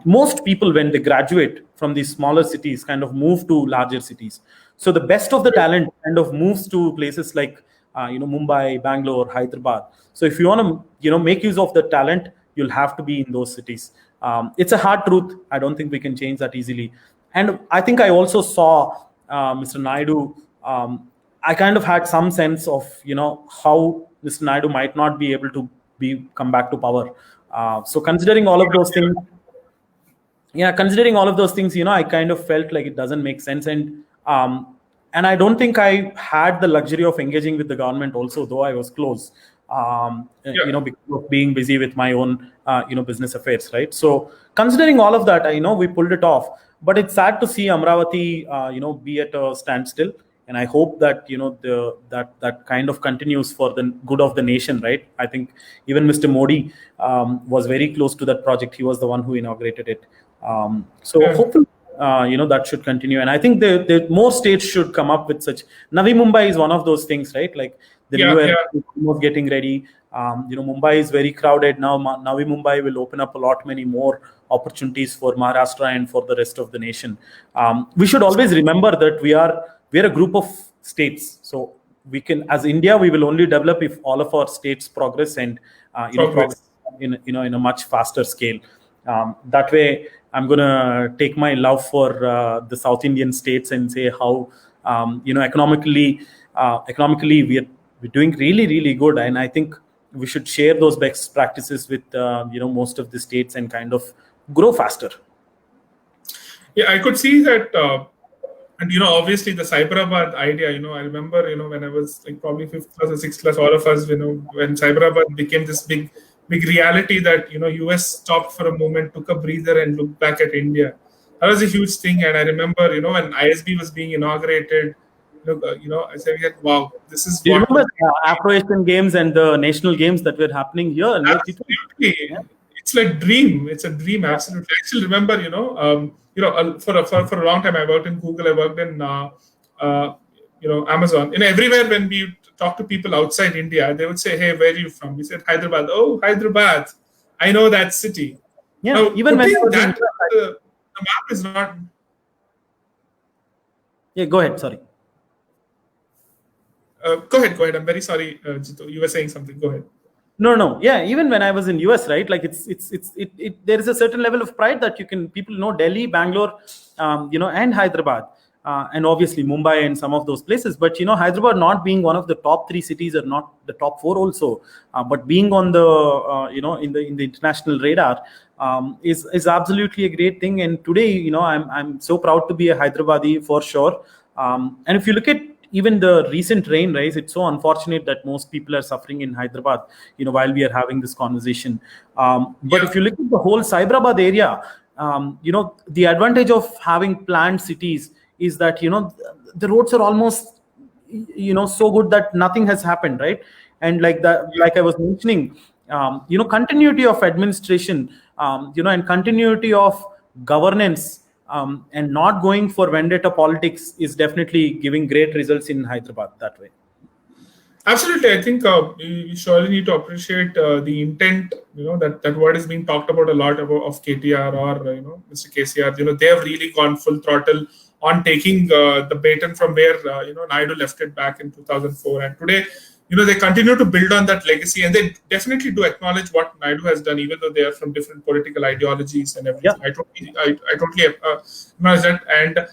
most people, when they graduate from these smaller cities, kind of move to larger cities. So the best of the talent kind of moves to places like Mumbai, Bangalore, Hyderabad. So if you want to make use of the talent, you'll have to be in those cities. It's a hard truth. I don't think we can change that easily. And I think I also saw Mr. Naidu. I kind of had some sense of how Mr. Naidu might not be able to come back to power. So considering all of those things, I kind of felt like it doesn't make sense. And I don't think I had the luxury of engaging with the government also, though I was close. Because of being busy with my own business affairs, right? So considering all of that, we pulled it off. But it's sad to see Amaravati be at a standstill, and I hope that that kind of continues for the good of the nation, right? I think even Mr. Modi was very close to that project. He was the one who inaugurated it. Hopefully that should continue, and I think the more states should come up with such. Navi Mumbai is one of those things, right? Like the new era is almost getting ready. Mumbai is very crowded now. Navi Mumbai will open up many more opportunities for Maharashtra and for the rest of the nation. We should always remember that we're a group of states. So we can, as India, we will only develop if all of our states progress and progress in a much faster scale. That way, I'm gonna take my love for the South Indian states and say how economically we're doing really, really good, and I think we should share those best practices with most of the states and kind of grow faster. Yeah, I could see that, and obviously the Cyberabad idea. I remember when I was probably 5th class or 6th class, all of us when Cyberabad became this big reality that US stopped for a moment, took a breather, and looked back at India. That was a huge thing, and I remember when ISB was being inaugurated. I said, wow, this is. Do you remember Afro-Asian Games and the national games that were happening here? Absolutely, it's like dream. It's a dream, absolutely. I still remember, for a long time, I worked in Google. I worked in, Amazon. Everywhere when we talk to people outside India, they would say, "Hey, where are you from?" We said Hyderabad. Oh, Hyderabad! I know that city. Yeah, now, even when the map is not. Yeah, go ahead. Sorry. Go ahead. I'm very sorry, Jitu. You were saying something. Go ahead. No. Yeah, even when I was in US, right? Like there is a certain level of pride that people know Delhi, Bangalore, and Hyderabad, and obviously Mumbai and some of those places. But Hyderabad not being one of the top 3 cities or not the top 4 also, but being on the in the international radar, is absolutely a great thing. And today, I'm so proud to be a Hyderabadi for sure. And if you look at even the recent rain, right, it's so unfortunate that most people are suffering in Hyderabad, while we are having this conversation. But if you look at the whole Cyberabad area, the advantage of having planned cities is that, the roads are almost, so good that nothing has happened, right? And like I was mentioning, continuity of administration, and continuity of governance, and not going for vendetta politics is definitely giving great results in Hyderabad that way. Absolutely, I think we surely need to appreciate the intent. That word is being talked about a lot about of KTR or Mr. KCR. They have really gone full throttle on taking the baton from where Naidu left it back in 2004, and today they continue to build on that legacy, and they definitely do acknowledge what Naidu has done, even though they are from different political ideologies and everything. Yeah. I totally acknowledge that. And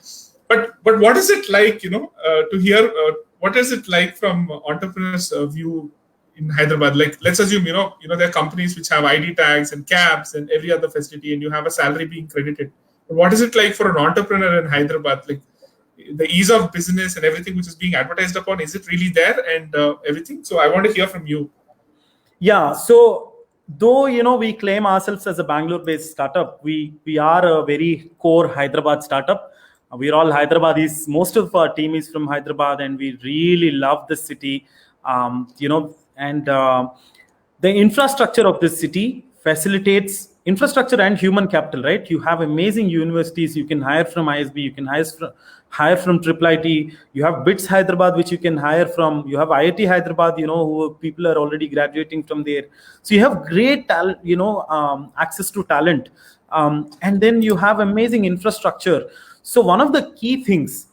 but what is it like, to hear? What is it like from entrepreneurs' view in Hyderabad? Like, let's assume there are companies which have ID tags and cabs and every other facility, and you have a salary being credited. But what is it like for an entrepreneur in Hyderabad? Like, the ease of business and everything which is being advertised upon, is it really there and everything? So I want to hear from you. Yeah. So though we claim ourselves as a Bangalore-based startup, we are a very core Hyderabad startup. We're all Hyderabadis. Most of our team is from Hyderabad, and we really love the city. And the infrastructure of this city facilitates infrastructure and human capital, right? You have amazing universities. You can hire from ISB. You can hire from IIIT. You have BITS Hyderabad, which you can hire from. You have IIT Hyderabad, who people are already graduating from there. So you have great talent, access to talent. And then you have amazing infrastructure. So one of the key things,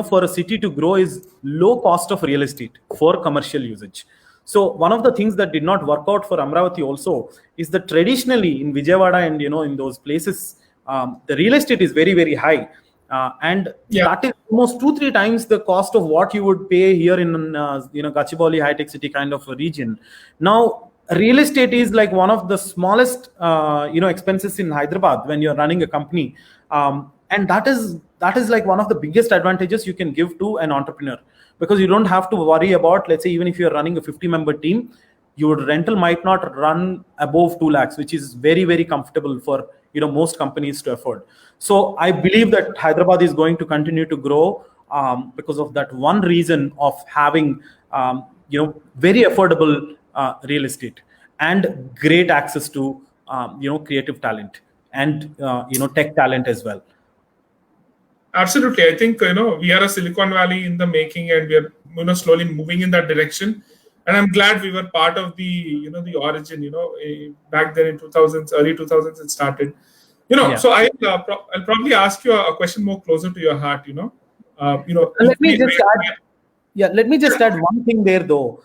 for a city to grow is low cost of real estate for commercial usage. So one of the things that did not work out for Amravati also is that traditionally in Vijayawada and, in those places, the real estate is very, very high. And that is almost 2-3 times the cost of what you would pay here in, Gachibowli high-tech city kind of a region. Now, real estate is like one of the smallest, expenses in Hyderabad when you're running a company. And that is like one of the biggest advantages you can give to an entrepreneur, because you don't have to worry about, let's say, even if you're running a 50-member team, your rental might not run above 2 lakhs, which is very, very comfortable for most companies to afford. So I believe that Hyderabad is going to continue to grow because of that one reason of having very affordable real estate and great access to creative talent and tech talent as well. Absolutely. I think, we are a Silicon Valley in the making, and we are, slowly moving in that direction. And I'm glad we were part of the, the origin, back then in 2000s, early 2000s it started. So I'll probably ask you a question more closer to your heart, Let me just add one thing there though.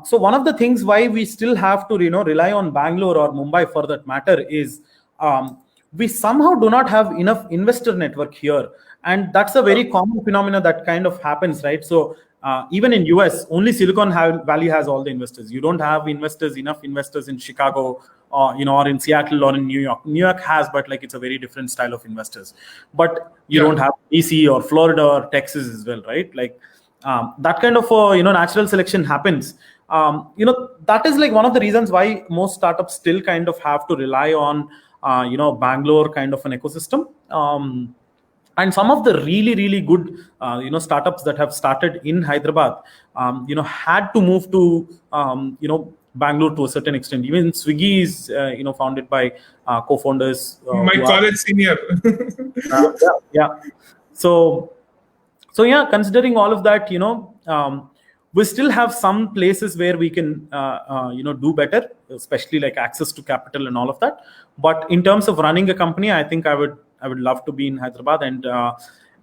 So one of the things why we still have to, rely on Bangalore or Mumbai for that matter is we somehow do not have enough investor network here. And that's a very common phenomenon that kind of happens, right? So even in US, only Silicon Valley has all the investors. You don't have enough investors in Chicago, or in Seattle or in New York. New York has, but like it's a very different style of investors. But you don't have DC or Florida or Texas as well, right? Like that kind of natural selection happens. That is like one of the reasons why most startups still kind of have to rely on Bangalore kind of an ecosystem. And some of the really, really good, startups that have started in Hyderabad, had to move to, Bangalore to a certain extent. Even Swiggy is, founded by co-founders. My college senior. Yeah. So yeah, considering all of that, we still have some places where we can, do better, especially like access to capital and all of that. But in terms of running a company, I think I would love to be in Hyderabad. And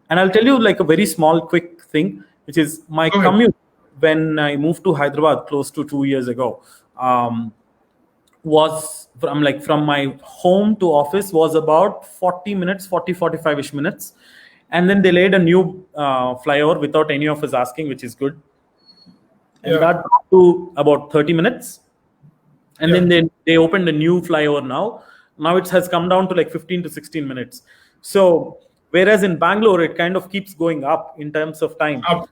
I'll tell you like a very small, quick thing, which is my commute when I moved to Hyderabad close to 2 years ago, was from my home to office was about 45-ish minutes. And then they laid a new flyover without any of us asking, which is good. And that got to about 30 minutes. And then they opened a new flyover now. Now it has come down to like 15 to 16 minutes. So whereas in Bangalore, it kind of keeps going up in terms of time. Up.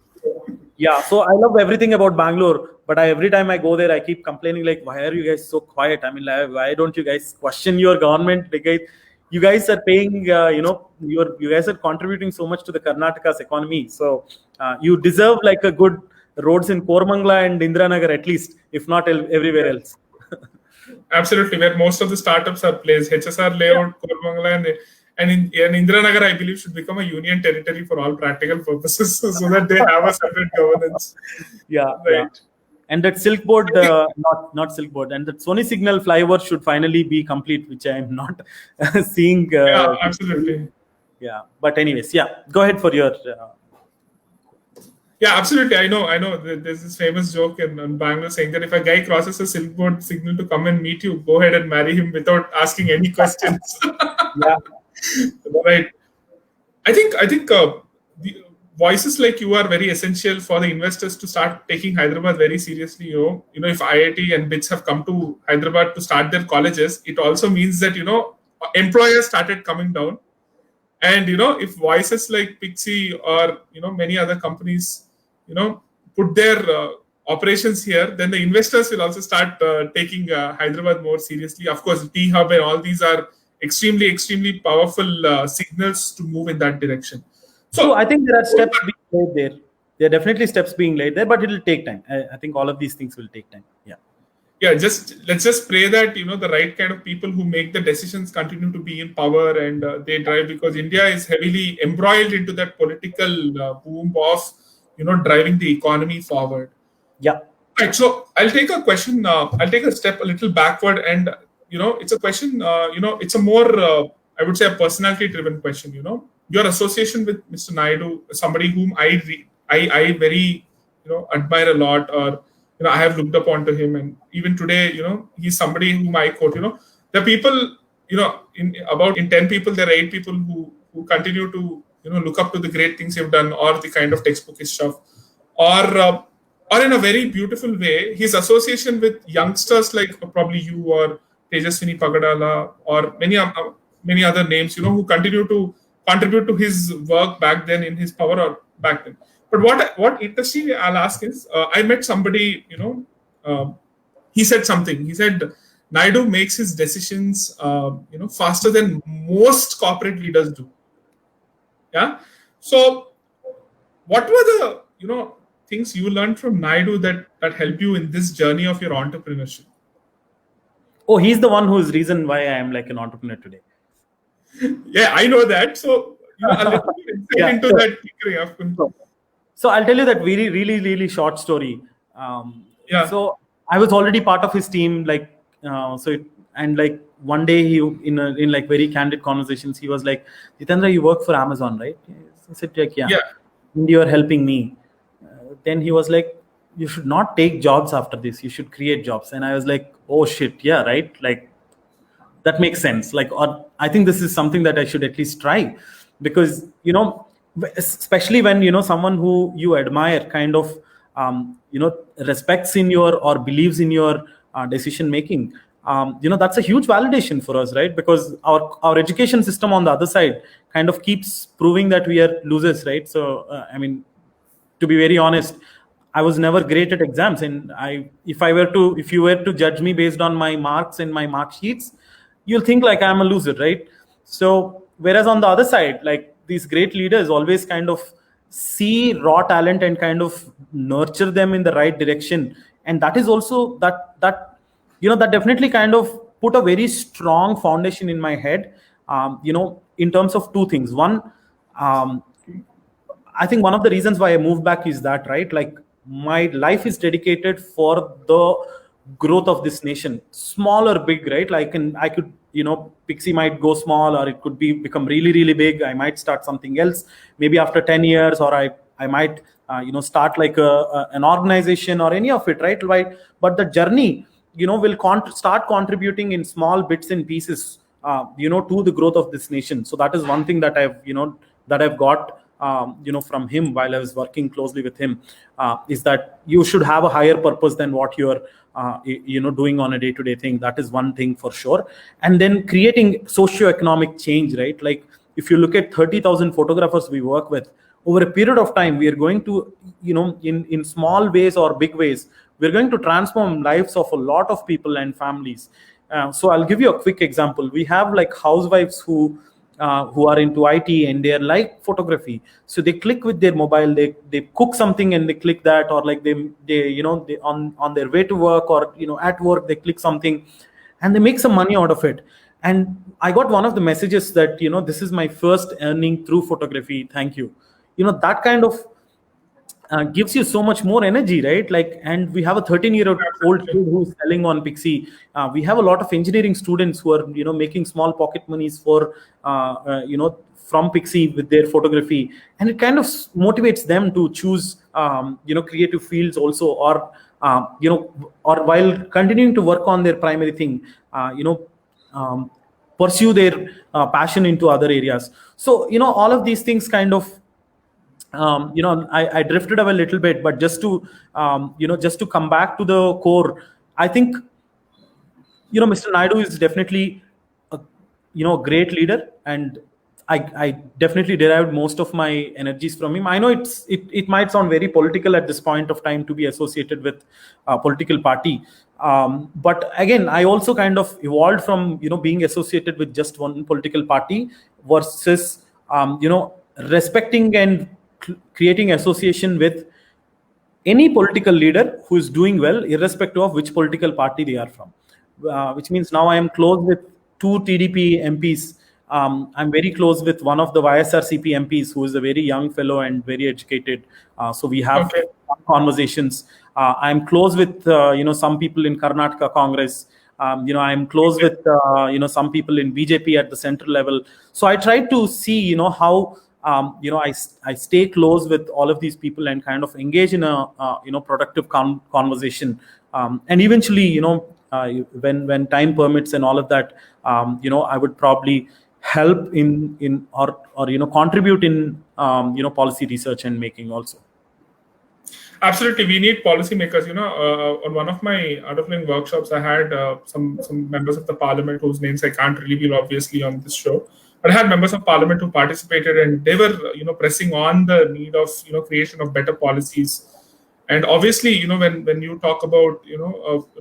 Yeah, so I love everything about Bangalore, but every time I go there, I keep complaining like, why are you guys so quiet? I mean, like, why don't you guys question your government? Like, you guys are paying, you guys are contributing so much to the Karnataka's economy. So you deserve like a good roads in Koramangala and Indiranagar at least, if not everywhere else. Absolutely, where most of the startups are placed. HSR layout, Koramangala, and in Indiranagar, I believe, should become a union territory for all practical purposes, so that they have a separate governance. Yeah, Right. yeah. And that Silk Board, not Silk Board, and that Sony Signal flyover should finally be complete, which I am not seeing. Yeah, absolutely. Yeah, but anyways, yeah, go ahead for your. Yeah, absolutely. I know. There's this famous joke in Bangalore saying that if a guy crosses a Silk Board signal to come and meet you, go ahead and marry him without asking any questions. Yeah. Right. I think the voices like you are very essential for the investors to start taking Hyderabad very seriously. If IIT and BITS have come to Hyderabad to start their colleges, it also means that employers started coming down, and if voices like Pixie or many other companies put their operations here, then the investors will also start taking Hyderabad more seriously. Of course, T Hub and all these are extremely powerful signals to move in that direction. So I think there are steps being laid there. There are definitely steps being laid there, but it will take time. I think all of these things will take time. Yeah. Yeah, let's just pray that the right kind of people who make the decisions continue to be in power and they drive, because India is heavily embroiled into that political boom of driving the economy forward. Yeah. Right. So I'll take a question. I'll take a step a little backward, and it's a question. It's a more I would say a personality-driven question. Your association with Mr. Naidu, somebody whom I very admire a lot, or I have looked up onto him, and even today, he's somebody whom I quote. The people, in 10 people, there are 8 people who continue to look up to the great things you've done, or the kind of textbookish stuff, or in a very beautiful way, his association with youngsters like probably you or Tejaswini Pagadala or many other names, who continue to contribute to his work back then in his power or back then. But what interesting I'll ask is, I met somebody, he said something. He said Naidu makes his decisions, faster than most corporate leaders do. Yeah. So, what were the things you learned from Naidu that help you in this journey of your entrepreneurship? Oh, he's the one who's reason why I am like an entrepreneur today. Yeah, I know that. So, a little bit into that. So I'll tell you that really short story. So I was already part of his team, like like one day he in like very candid conversations, he was like, Jitendra, you work for Amazon, right? I said, like, yeah. And you are helping me. Then he was like, you should not take jobs after this. You should create jobs. And I was like, oh shit, yeah, right. Like that makes sense. Like, or I think this is something that I should at least try, because especially when someone who you admire kind of respects in your or believes in your decision making, that's a huge validation for us, right? Because our education system on the other side kind of keeps proving that we are losers, right? So I mean, to be very honest, I was never great at exams, and if you were to judge me based on my marks and my mark sheets, you'll think like I'm a loser, right? So whereas on the other side, like these great leaders always kind of see raw talent and kind of nurture them in the right direction, and that is also that definitely kind of put a very strong foundation in my head, in terms of two things. One, I think one of the reasons why I moved back is that, right, like my life is dedicated for the growth of this nation, small or big, right? Like I could Pixie might go small, or it could become really big. I might start something else maybe after 10 years, or I might start like an organization or any of it, right? But the journey will start contributing in small bits and pieces to the growth of this nation. So that is one thing that I've got from him while I was working closely with him, is that you should have a higher purpose than what you're doing on a day-to-day thing. That is one thing for sure. And then creating socio-economic change, right? Like if you look at 30,000 photographers we work with, over a period of time, we are going to, in small ways or big ways, we're going to transform lives of a lot of people and families. So I'll give you a quick example. We have like housewives who are into IT and they like photography. So they click with their mobile, they cook something and they click that, or like they on their way to work, or at work they click something and they make some money out of it. And I got one of the messages that, this is my first earning through photography. Thank you. That kind of gives you so much more energy, right? Like, and we have a 13-year-old kid who's selling on Pixie. We have a lot of engineering students who are, making small pocket monies for, from Pixie with their photography, and it kind of motivates them to choose, creative fields also, or, or while continuing to work on their primary thing, pursue their passion into other areas. So, all of these things kind of, I drifted away a little bit, but just to come back to the core, I think, Mr. Naidu is definitely a great leader, and I definitely derived most of my energies from him. I know it might sound very political at this point of time to be associated with a political party, but again, I also kind of evolved from being associated with just one political party versus respecting and creating association with any political leader who is doing well, irrespective of which political party they are from. Which means now I am close with two TDP MPs. I'm very close with one of the YSRCP MPs, who is a very young fellow and very educated. So we have conversations. I'm close with some people in Karnataka Congress. I'm close with some people in BJP at the central level. So I try to see how I stay close with all of these people and kind of engage in a productive conversation, and eventually when time permits and all of that, I would probably help in or contribute in policy research and making also. Absolutely, we need policymakers. On one of my out-of-line workshops, I had some members of the parliament whose names I can't reveal obviously on this show. But I had members of parliament who participated, and they were, pressing on the need of, creation of better policies. And obviously, when you talk about,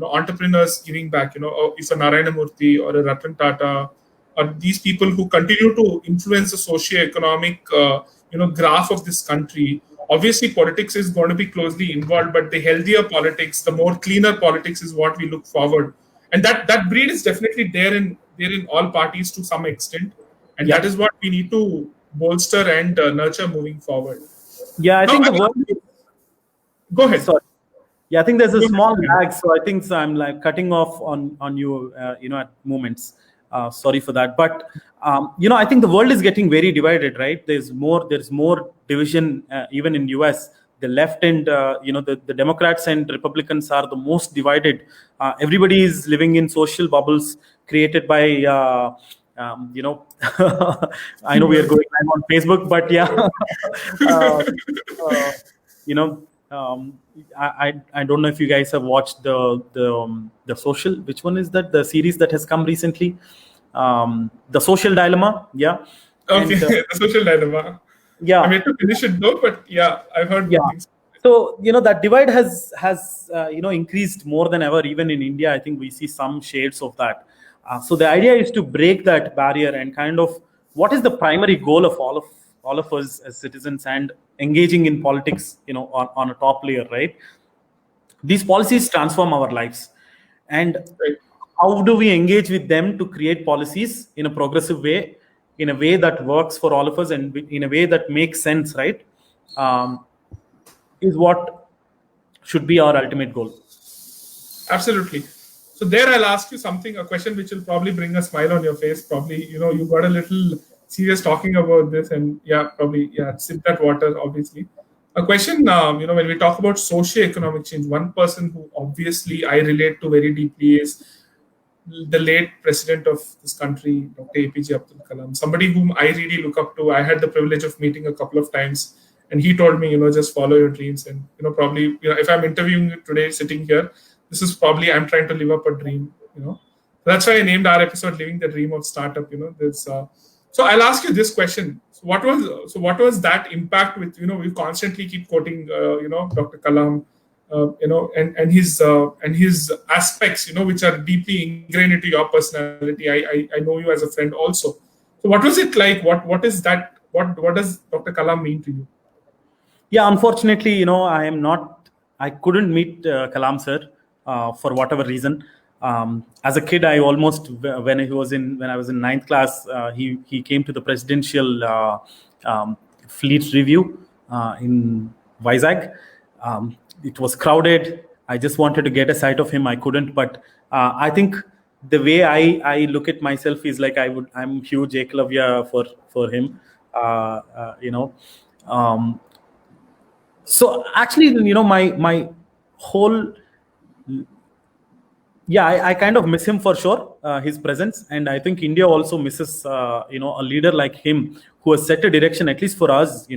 entrepreneurs giving back, if a Narayana Murthy or a Ratan Tata, or these people who continue to influence the socio-economic, graph of this country, obviously politics is going to be closely involved, but the healthier politics, the more cleaner politics is what we look forward. And that breed is definitely there in all parties to some extent. And that is what we need to bolster and nurture moving forward. Yeah, I think the world. Go ahead. Sorry. Yeah, I think there's a small lag, so I think I'm like cutting off on you, at moments. Sorry for that, but I think the world is getting very divided, right? There's more division even in US. The left and the Democrats and Republicans are the most divided. Everybody is living in social bubbles created by. I know we are going live on Facebook, but yeah, I don't know if you guys have watched the Social. Which one is that? The series that has come recently, The Social Dilemma. Yeah. Okay, The Social Dilemma. Yeah. I mean, to finish it though, but yeah, I've heard. Yeah. So that divide has increased more than ever. Even in India, I think we see some shades of that. So the idea is to break that barrier and kind of what is the primary goal of all of us as citizens and engaging in politics, on a top layer, right? These policies transform our lives, and how do we engage with them to create policies in a progressive way, in a way that works for all of us, and in a way that makes sense, right? Is what should be our ultimate goal. Absolutely. So there I'll ask you a question which will probably bring a smile on your face. Probably, you got a little serious talking about this, and sip that water, obviously. A question, when we talk about socio-economic change, one person who obviously I relate to very deeply is the late president of this country, Dr. APJ Abdul Kalam, somebody whom I really look up to. I had the privilege of meeting a couple of times, and he told me, just follow your dreams. And probably, if I'm interviewing you today, sitting here, this is probably I'm trying to live up a dream. That's why I named our episode "Living the Dream of Startup." So I'll ask you this question: what was that impact with we constantly keep quoting Dr. Kalam, and his aspects which are deeply ingrained into your personality. I know you as a friend also. So what was it like? What is that? What does Dr. Kalam mean to you? Yeah, unfortunately, I couldn't meet Kalam sir for whatever reason. As a kid, I almost, when I was in ninth class, he came to the presidential fleet review in Vizag. It was crowded. I just wanted to get a sight of him. I couldn't, but I think the way I look at myself is like I'm huge Eklavya for him. So actually, my whole, yeah, I kind of miss him for sure, his presence. And I think India also misses, a leader like him who has set a direction, at least for us,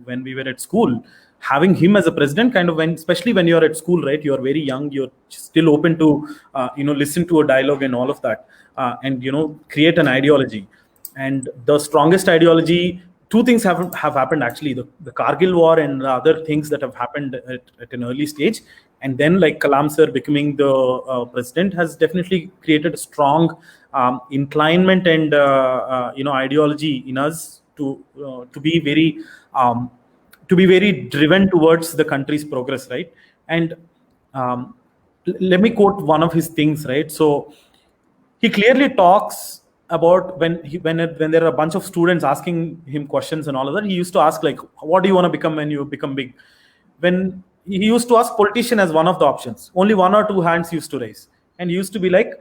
when we were at school. Having him as a president, kind of especially when you're at school, right? You're very young, you're still open to, listen to a dialogue and all of that, and, create an ideology. And the strongest ideology, two things have happened actually: the Kargil war and the other things that have happened at an early stage. And then, like, Kalam sir becoming the president has definitely created a strong inclinement and ideology in us to be very driven towards the country's progress, right? And let me quote one of his things, right? So he clearly talks about when there are a bunch of students asking him questions and all of that. He used to ask, like, what do you want to become when you become big? When he used to ask politician as one of the options, only one or two hands used to raise. And he used to be like,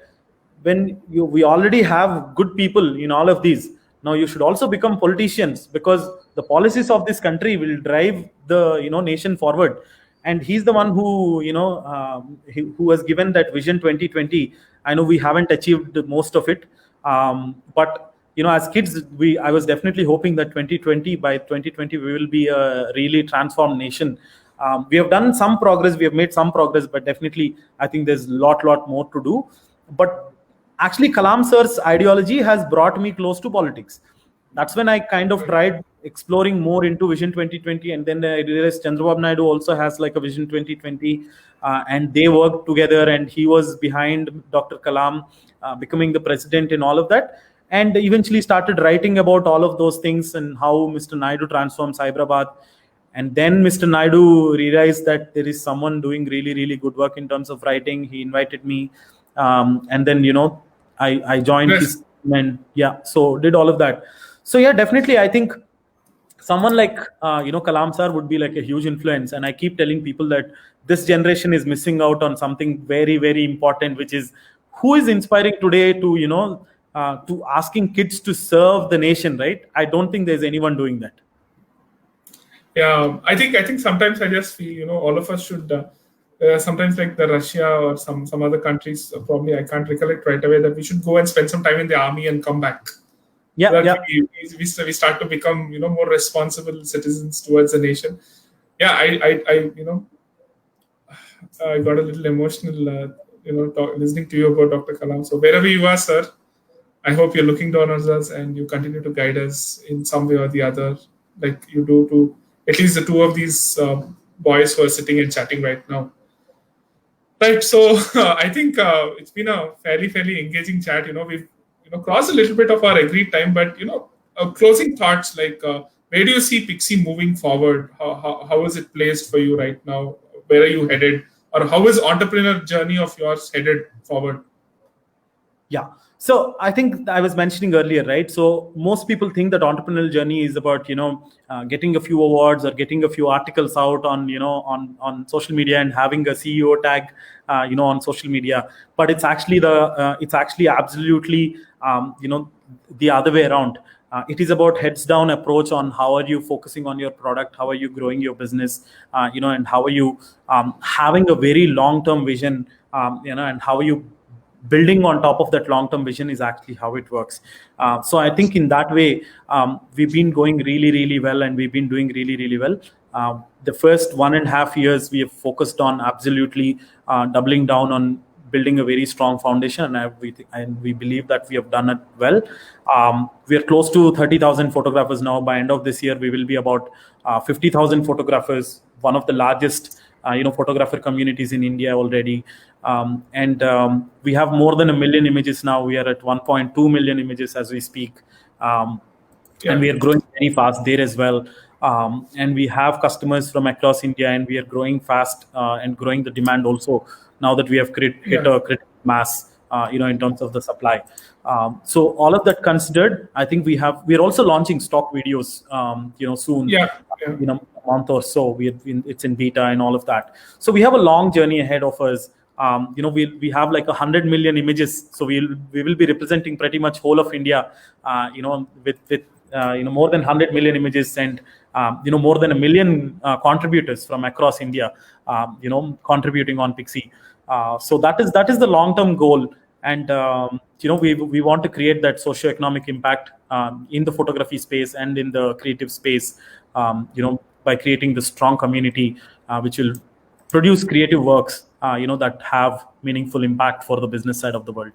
we already have good people in all of these, now you should also become politicians, because the policies of this country will drive the nation forward. And he's the one who who has given that vision 2020. I know we haven't achieved most of it, but as kids, I was definitely hoping that by 2020 we will be a really transformed nation. We have done some progress, we have made some progress, but definitely I think there's a lot more to do. But actually, Kalam sir's ideology has brought me close to politics. That's when I kind of tried exploring more into Vision 2020, and then I realized Chandrababu Naidu also has like a Vision 2020, and they worked together, and he was behind Dr. Kalam becoming the president and all of that, and eventually started writing about all of those things and how Mr. Naidu transformed Hyderabad. And then Mr. Naidu realized that there is someone doing really, really good work in terms of writing. He invited me, and then I joined his, and so did all of that. So definitely, I think someone like Kalam sir would be like a huge influence. And I keep telling people that this generation is missing out on something very, very important, which is who is inspiring today to to asking kids to serve the nation, right? I don't think there's anyone doing that. Yeah, I think sometimes I just feel all of us should. Sometimes, like the Russia or some other countries, probably I can't recollect right away, that we should go and spend some time in the army and come back. We start to become more responsible citizens towards the nation. I got a little emotional listening to you about Dr. Kalam. So wherever you are, sir, I hope you're looking down on us and you continue to guide us in some way or the other, like you do to at least the two of these boys who are sitting and chatting right now. Right. So I think it's been a fairly engaging chat. We've crossed a little bit of our agreed time, but closing thoughts, like where do you see Pixie moving forward? How is it placed for you right now? Where are you headed, or how is entrepreneur journey of yours headed forward? Yeah. So I think I was mentioning earlier, right? So most people think that entrepreneurial journey is about getting a few awards or getting a few articles out on on social media and having a CEO tag on social media. But it's actually absolutely the other way around. It is about heads down approach on how are you focusing on your product, how are you growing your business, and how are you having a very long term vision, and how are you building on top of that long-term vision is actually how it works. So I think in that way, we've been going really, really well, and we've been doing really, really well. The first 1.5 years, we have focused on absolutely doubling down on building a very strong foundation, and we believe that we have done it well. We are close to 30,000 photographers now. By end of this year, we will be about 50,000 photographers, one of the largest photographer communities in India already. We have more than 1 million images now. We are at 1.2 million images as we speak. And we are growing very fast there as well. And we have customers from across India, and we are growing fast and growing the demand also now that we have hit a critical mass, in terms of the supply. So all of that considered, I think we are also launching stock videos, soon. In a month or so. It's in beta and all of that. So we have a long journey ahead of us. We have like 100 million images, so we will be representing pretty much whole of India, with more than 100 million images, and more than 1 million contributors from across India, contributing on Pixi. So that is the long-term goal, and we want to create that socio-economic impact in the photography space and in the creative space, by creating the strong community which will produce creative works that have meaningful impact for the business side of the world.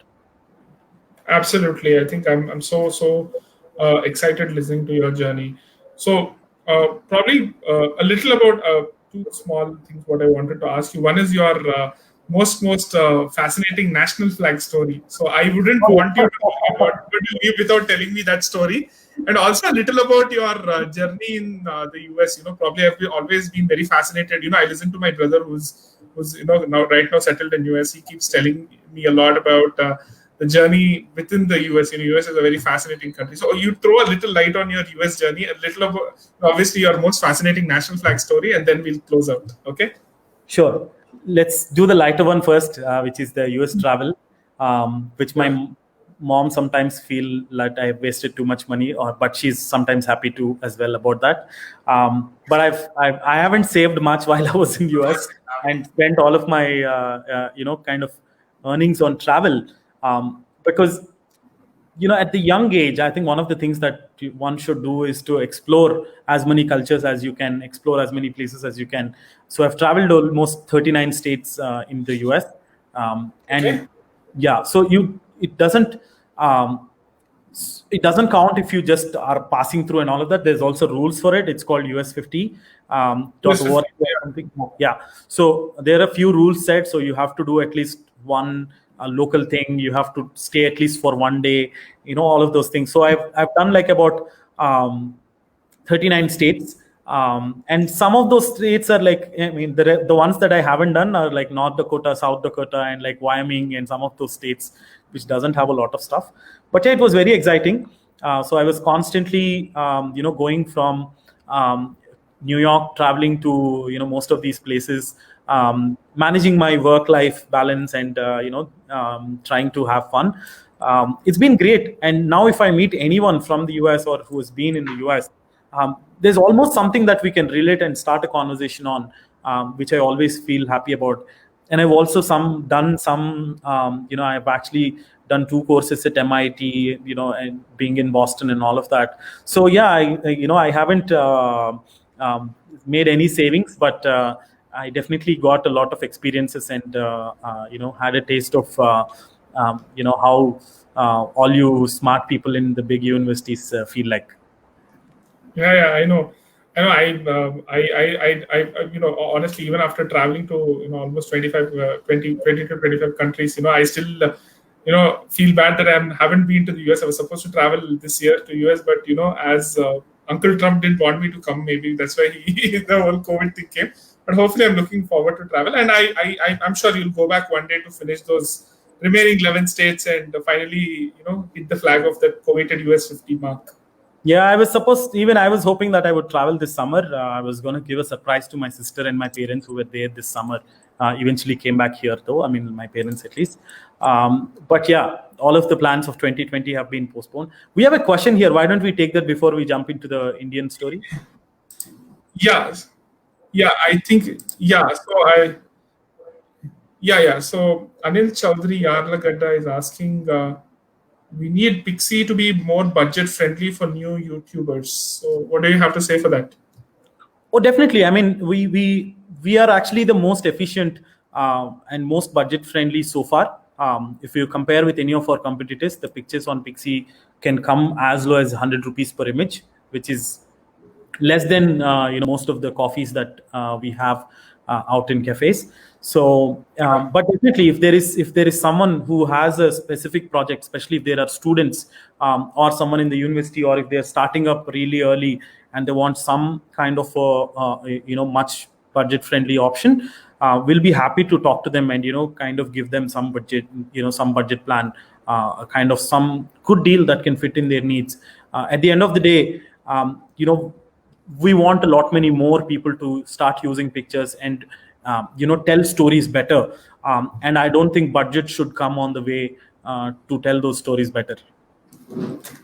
Absolutely. I think I'm so excited listening to your journey. So probably a little about two small things what I wanted to ask you. One is your most fascinating national flag story. So I wouldn't want you to leave without telling me that story. And also a little about your journey in the US. Probably I've always been very fascinated. I listen to my brother who's right now settled in US. He keeps telling me a lot about the journey within the US. US is a very fascinating country. So you throw a little light on your US journey, a little about obviously your most fascinating national flag story, and then we'll close out. Okay? Sure. Let's do the lighter one first, which is the US travel, which my mom sometimes feel like I wasted too much money, but she's sometimes happy too as well about that. But I haven't saved much while I was in US and spent all of my kind of earnings on travel, because at the young age, I think one of the things that one should do is to explore as many cultures as you can, explore as many places as you can. So I've traveled almost 39 states in the US, and so it doesn't count if you just are passing through and all of that. There's also rules for it. It's called US 50. Something. Yeah. So there are a few rules set. So you have to do at least one local thing. You have to stay at least for 1 day. All of those things. So I've done like about 39 states. And some of those states are like, the ones that I haven't done are like North Dakota, South Dakota, and like Wyoming, and some of those states which doesn't have a lot of stuff. But yeah, it was very exciting. So I was constantly, going from New York, traveling to most of these places, managing my work-life balance, and trying to have fun. It's been great. And now, if I meet anyone from the US or who has been in the US, there's almost something that we can relate and start a conversation on, which I always feel happy about. And I've also done some. I've actually done 2 courses at MIT, and being in Boston and all of that. So yeah, I haven't made any savings, but I definitely got a lot of experiences, and had a taste of how all you smart people in the big universities feel like. Yeah, I know. Honestly, even after traveling to almost 20 to 25 countries, I still feel bad that I haven't been to the US. I was supposed to travel this year to US, but as Uncle Trump didn't want me to come, maybe that's why the whole COVID thing came. But hopefully, I'm looking forward to travel, and I'm sure you'll go back one day to finish those remaining 11 states and finally hit the flag of the coveted US 50 mark. Yeah, I was hoping that I would travel this summer. I was going to give a surprise to my sister and my parents who were there this summer. Eventually came back here though. My parents at least. But yeah, all of the plans of 2020 have been postponed. We have a question here. Why don't we take that before we jump into the Indian story? Yeah, I think, yeah. So Yeah. So Anil Chaudhary Yarlagadda is asking, we need Pixie to be more budget friendly for new YouTubers. So what do you have to say for that? Oh, definitely. I mean, we are actually the most efficient and most budget friendly so far. If you compare with any of our competitors, the pictures on Pixie can come as low as 100 rupees per image, which is less than most of the coffees that we have out in cafes. So but definitely, if there is someone who has a specific project, especially if there are students or someone in the university, or if they're starting up really early and they want some kind of much budget friendly option, we'll be happy to talk to them and kind of give them some budget, some budget plan, a kind of some good deal that can fit in their needs. At the end of the day, we want a lot many more people to start using pictures and tell stories better, and I don't think budget should come on the way to tell those stories better.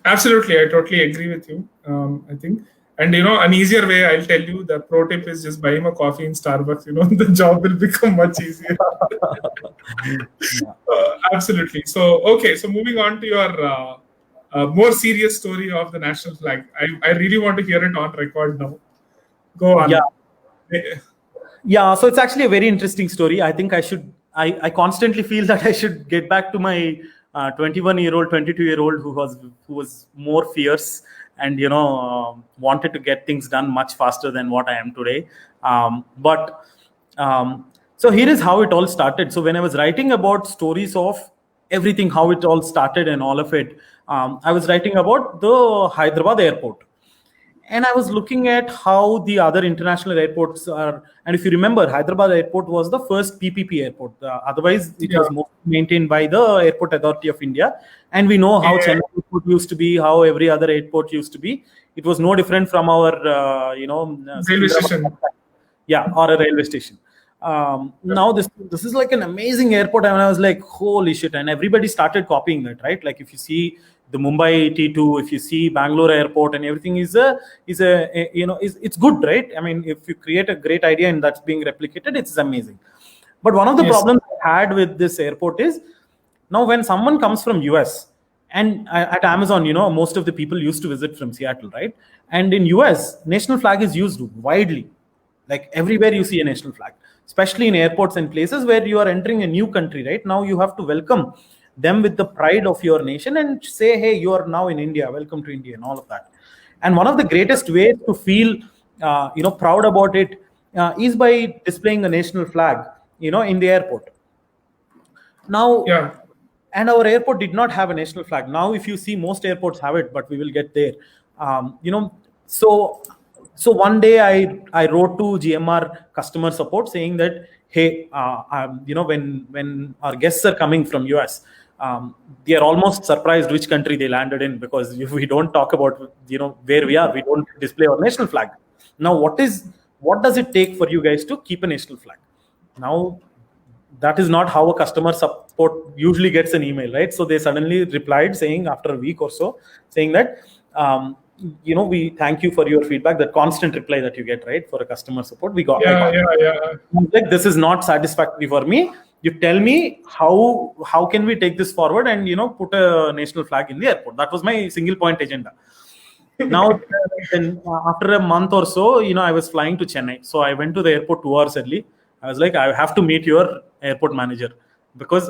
Absolutely, I totally agree with you. I think, and an easier way, I'll tell you, the pro tip is just buy him a coffee in Starbucks. The job will become much easier. Absolutely. So okay, so moving on to your more serious story of the national flag. I really want to hear it on record now. Go on. Yeah, so it's actually a very interesting story. I think I constantly feel that I should get back to my 21-year-old, 22-year-old who was more fierce and wanted to get things done much faster than what I am today. So here is how it all started. So when I was writing about stories of everything, how it all started and all of it, I was writing about the Hyderabad airport. And I was looking at how the other international airports are. And if you remember, Hyderabad airport was the first PPP airport. Otherwise, it was mostly maintained by the Airport Authority of India. And we know how Chennai airport used to be, how every other airport used to be. It was no different from our, railway station. Yeah, or a railway station. Now this is like an amazing airport, and I was like, holy shit! And everybody started copying that, right? Like if you see the Mumbai T2, if you see Bangalore airport, and everything is it's good, right? I mean, if you create a great idea and that's being replicated, it's amazing. But one of the problems I had with this airport is now when someone comes from US, and at Amazon, most of the people used to visit from Seattle, right? And in US, national flag is used widely. Like everywhere you see a national flag, especially in airports and places where you are entering a new country, right? Now you have to welcome them with the pride of your nation and say, hey, you are now in India, welcome to India, and all of that. And one of the greatest ways to feel proud about it is by displaying a national flag in the airport. Now and our airport did not have a national flag. Now if you see, most airports have it, but we will get there. So one day I wrote to GMR customer support saying that, hey, when our guests are coming from US, they are almost surprised which country they landed in, because if we don't talk about where we are, we don't display our national flag. Now what does it take for you guys to keep a national flag? Now that is not how a customer support usually gets an email, right? So they suddenly replied saying, after a week or so, saying that we thank you for your feedback. That constant reply that you get, right, for a customer support, we got. Like, this is not satisfactory for me. You tell me how can we take this forward and put a national flag in the airport. That was my single point agenda. Now, then after a month or so, I was flying to Chennai. So I went to the airport 2 hours early. I was like, I have to meet your airport manager, because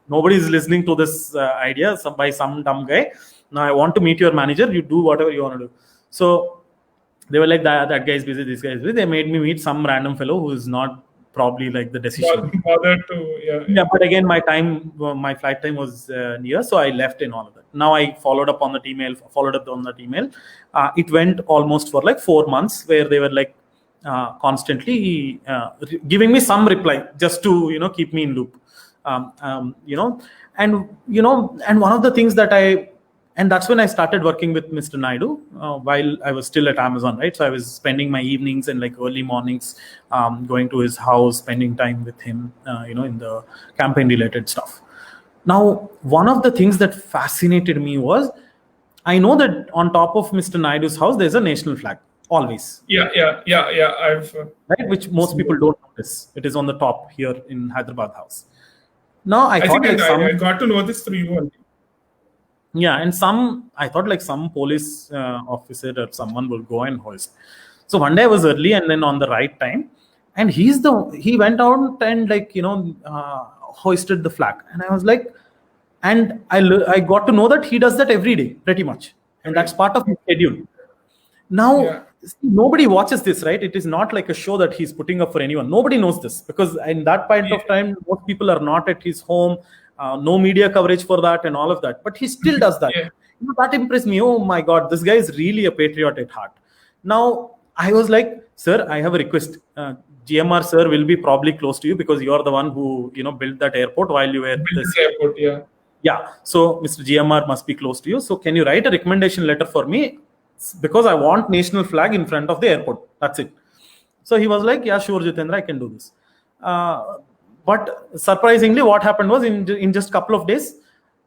nobody is listening to this idea by some dumb guy. Now I want to meet your manager. You do whatever you want to do. So they were like, that guy is busy, this guy is busy. They made me meet some random fellow who is not probably like the decision. But again, my flight time was near, so I left in all of that. Now I followed up on that email. It went almost for like 4 months, where they were like constantly giving me some reply just to keep me in loop. And one of the things that and that's when I started working with Mr. Naidu while I was still at Amazon, right? So I was spending my evenings and like early mornings going to his house, spending time with him, in the campaign-related stuff. Now, one of the things that fascinated me was, I know that on top of Mr. Naidu's house, there's a national flag. always. Yeah. I've Right, which most people don't notice. It is on the top here in Hyderabad house. Now I I thought think like I got to know this through you only. yeah, and I thought like some police officer or someone will go and hoist. So one day I was early and then on the right time, and he went out and like hoisted the flag, and I was like, and I got to know that he does that every day pretty much, and that's part of his schedule. Now, Yeah. see, nobody watches this, right? It is not like a show that he's putting up for anyone. Nobody knows this because in that point of time, most people are not at his home, no media coverage for that, and all of that. But he still does that. Yeah. That impressed me. Oh my God, this guy is really a patriot at heart. Now, I was like, sir, I have a request. GMR sir will be probably close to you because you are the one who built that airport while you were Business airport, yeah. yeah. So Mr. GMR must be close to you. So can you write a recommendation letter for me? Because I want national flag in front of the airport. That's it. So he was like, yeah, sure, Jitendra, I can do this. But surprisingly, what happened was in just a couple of days,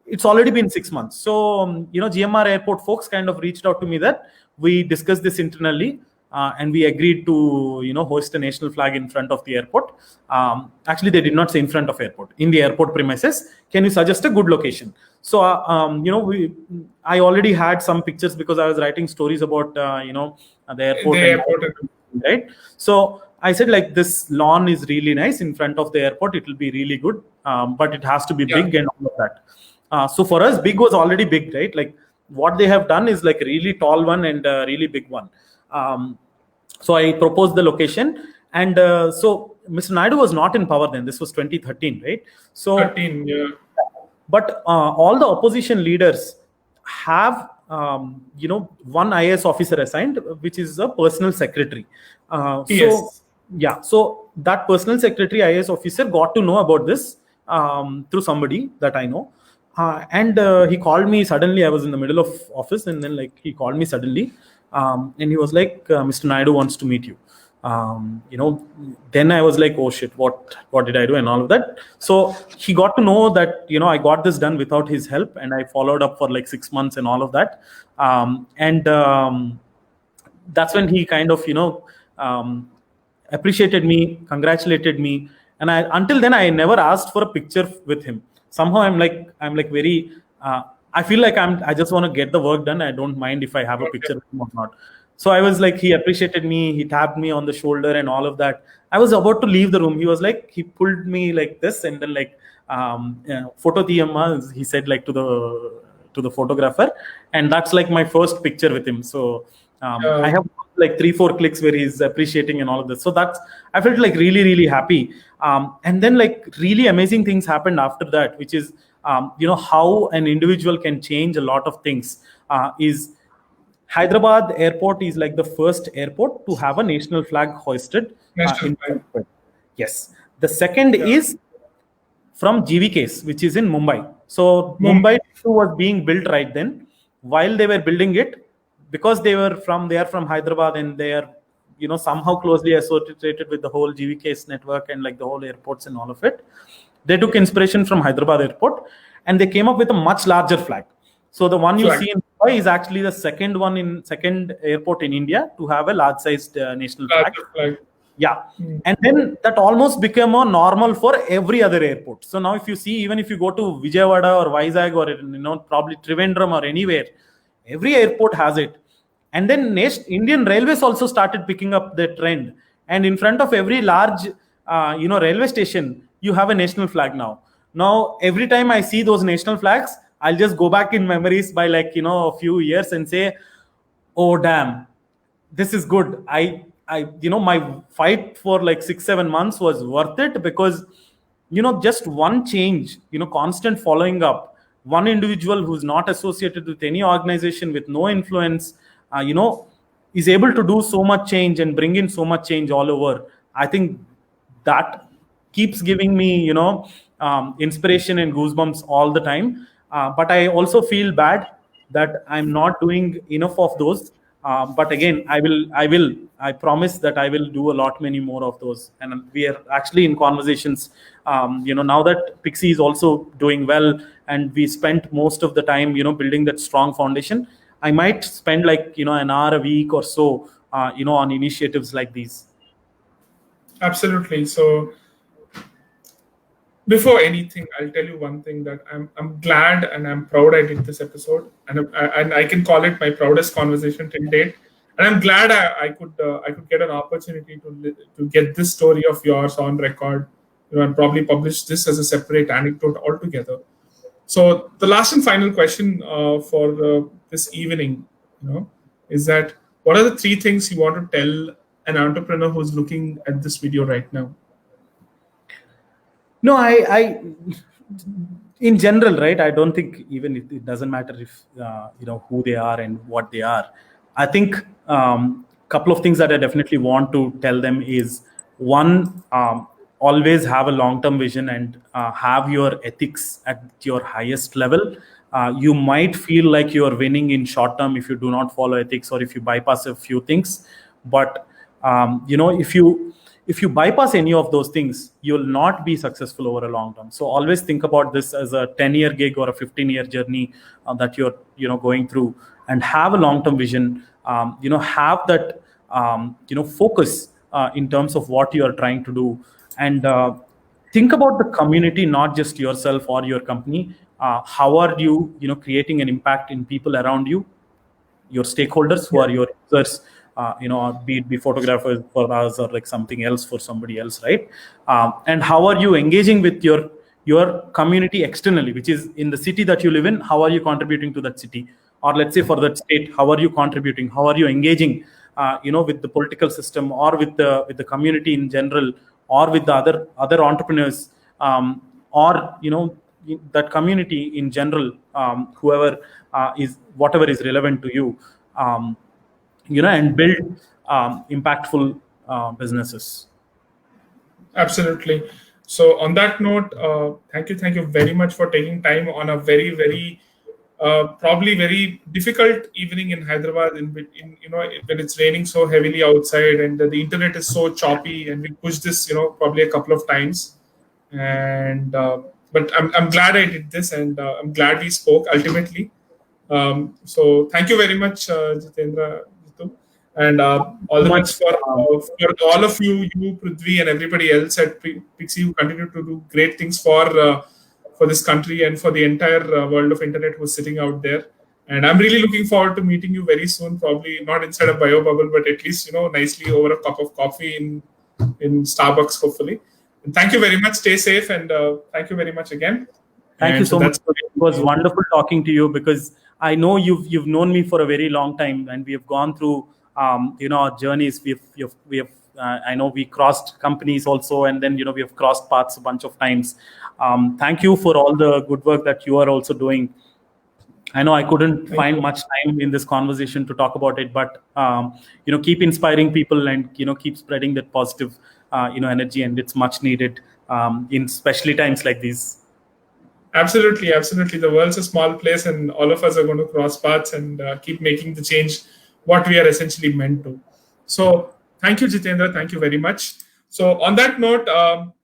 it's already been 6 months. So, GMR airport folks kind of reached out to me that we discussed this internally. And we agreed to hoist a national flag in front of the airport. Actually, they did not say in front of airport, in the airport premises. Can you suggest a good location? So I already had some pictures because I was writing stories about the airport, right? So I said like this lawn is really nice in front of the airport. It will be really good, but it has to be big and all of that. So for us, big was already big, right? Like what they have done is like a really tall one and a really big one. So I proposed the location, and so Mr. Naidu was not in power then. This was 2013, right? So 13, yeah. But all the opposition leaders have one IAS officer assigned, which is a personal secretary. So that personal secretary IAS officer got to know about this through somebody that I know. And he called me suddenly. I was in the middle of office, and then like he called me suddenly, and he was like, "Mr. Naidu wants to meet you." Then I was like, "Oh shit, what did I do?" and all of that. So he got to know that I got this done without his help, and I followed up for like 6 months and all of that. That's when he kind of appreciated me, congratulated me, and until then I never asked for a picture with him. Somehow I'm like very I feel like I just want to get the work done. I don't mind if I have a picture with him or not. So I was like, he appreciated me, he tapped me on the shoulder and all of that. I was about to leave the room. He was like, he pulled me like this, and then like photo tiyamma, he said like to the photographer, and that's like my first picture with him. So I have like 3-4 clicks where he's appreciating and all of this. So I felt like really, really happy. And then like really amazing things happened after that, which is, how an individual can change a lot of things. Is Hyderabad airport is like the first airport to have a national flag hoisted. Yes. The second is from GVKs, which is in Mumbai. So Mumbai was being built right then. While they were building it, because they are from Hyderabad, and they are somehow closely associated with the whole GVKs network and like the whole airports and all of it, they took inspiration from Hyderabad airport, and they came up with a much larger flag. So the one you see in Mumbai is actually the second airport in India to have a large sized national flag. Yeah. And then that almost became a normal for every other airport. So now if you see, even if you go to Vijayawada or Vizag or probably Trivandrum or anywhere, every airport has it. And then Indian Railways also started picking up the trend. And in front of every large railway station, you have a national flag now. Now every time I see those national flags, I'll just go back in memories by like a few years and say, oh damn, this is good. My fight for like 6-7 months was worth it, because just one change, constant following up, one individual who's not associated with any organization, with no influence, is able to do so much change and bring in so much change all over. I think that keeps giving me inspiration and goosebumps all the time. But I also feel bad that I'm not doing enough of those. But again, I promise that I will do a lot many more of those. And we are actually in conversations, now that Pixie is also doing well, and we spent most of the time, building that strong foundation. I might spend like, an hour a week or so on initiatives like these? Absolutely. So before anything, I'll tell you one thing, that I'm glad and I'm proud I did this episode, and I can call it my proudest conversation till date. And I'm glad I could get an opportunity to get this story of yours on record, and probably publish this as a separate anecdote altogether. So the last and final question for this evening, is that what are the three things you want to tell an entrepreneur who's looking at this video right now? No, in general, right? I don't think even it doesn't matter if who they are and what they are. I think couple of things that I definitely want to tell them is one, always have a long-term vision and have your ethics at your highest level. You might feel like you are winning in short term if you do not follow ethics or if you bypass a few things, but if you bypass any of those things, you'll not be successful over a long term. So always think about this as a 10-year gig or a 15-year journey that you're going through, and have a long-term vision. Have that focus in terms of what you are trying to do, and think about the community, not just yourself or your company. How are you creating an impact in people around you, your stakeholders who are your users, be it be photographers for us or like something else for somebody else, right? And how are you engaging with your community externally, which is in the city that you live in? How are you contributing to that city, or let's say for that state? How are you contributing? How are you engaging with the political system, or with the community in general, or with the other entrepreneurs, or that community in general, whoever is whatever is relevant to you, and build impactful businesses. Absolutely. So on that note, thank you very much for taking time on a very, very probably very difficult evening in Hyderabad, when it's raining so heavily outside and the internet is so choppy, and we pushed this probably a couple of times, and but I'm glad I did this, and I'm glad we spoke ultimately. So thank you very much, Jitendra, Jitu, and all the best for all of you, Prithvi, and everybody else at Pixie, who continue to do great things for this country and for the entire world of internet who's sitting out there. And I'm really looking forward to meeting you very soon, probably not inside a bio bubble, but at least nicely over a cup of coffee in Starbucks, hopefully. And thank you very much. Stay safe, and thank you very much again. Thank you so much. It was wonderful talking to you, because I know you've known me for a very long time, and we have gone through our journeys. We have I know we crossed companies also, and then we have crossed paths a bunch of times. Thank you for all the good work that you are also doing. I know I couldn't find much time in this conversation to talk about it, but keep inspiring people, and keep spreading that positive energy, and it's much needed in especially times like these. Absolutely. The world's a small place, and all of us are going to cross paths and keep making the change what we are essentially meant to. So thank you, Jitendra. Thank you very much. So on that note,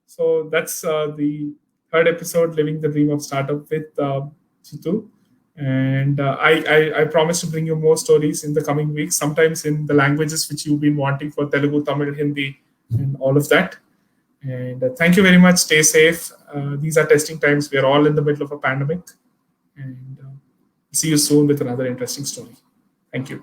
so that's the third episode, Living the Dream of Startup with Jitu. And I promise to bring you more stories in the coming weeks, sometimes in the languages which you've been wanting, for Telugu, Tamil, Hindi, and all of that. And thank you very much. Stay safe. These are testing times. We are all in the middle of a pandemic. And see you soon with another interesting story. Thank you.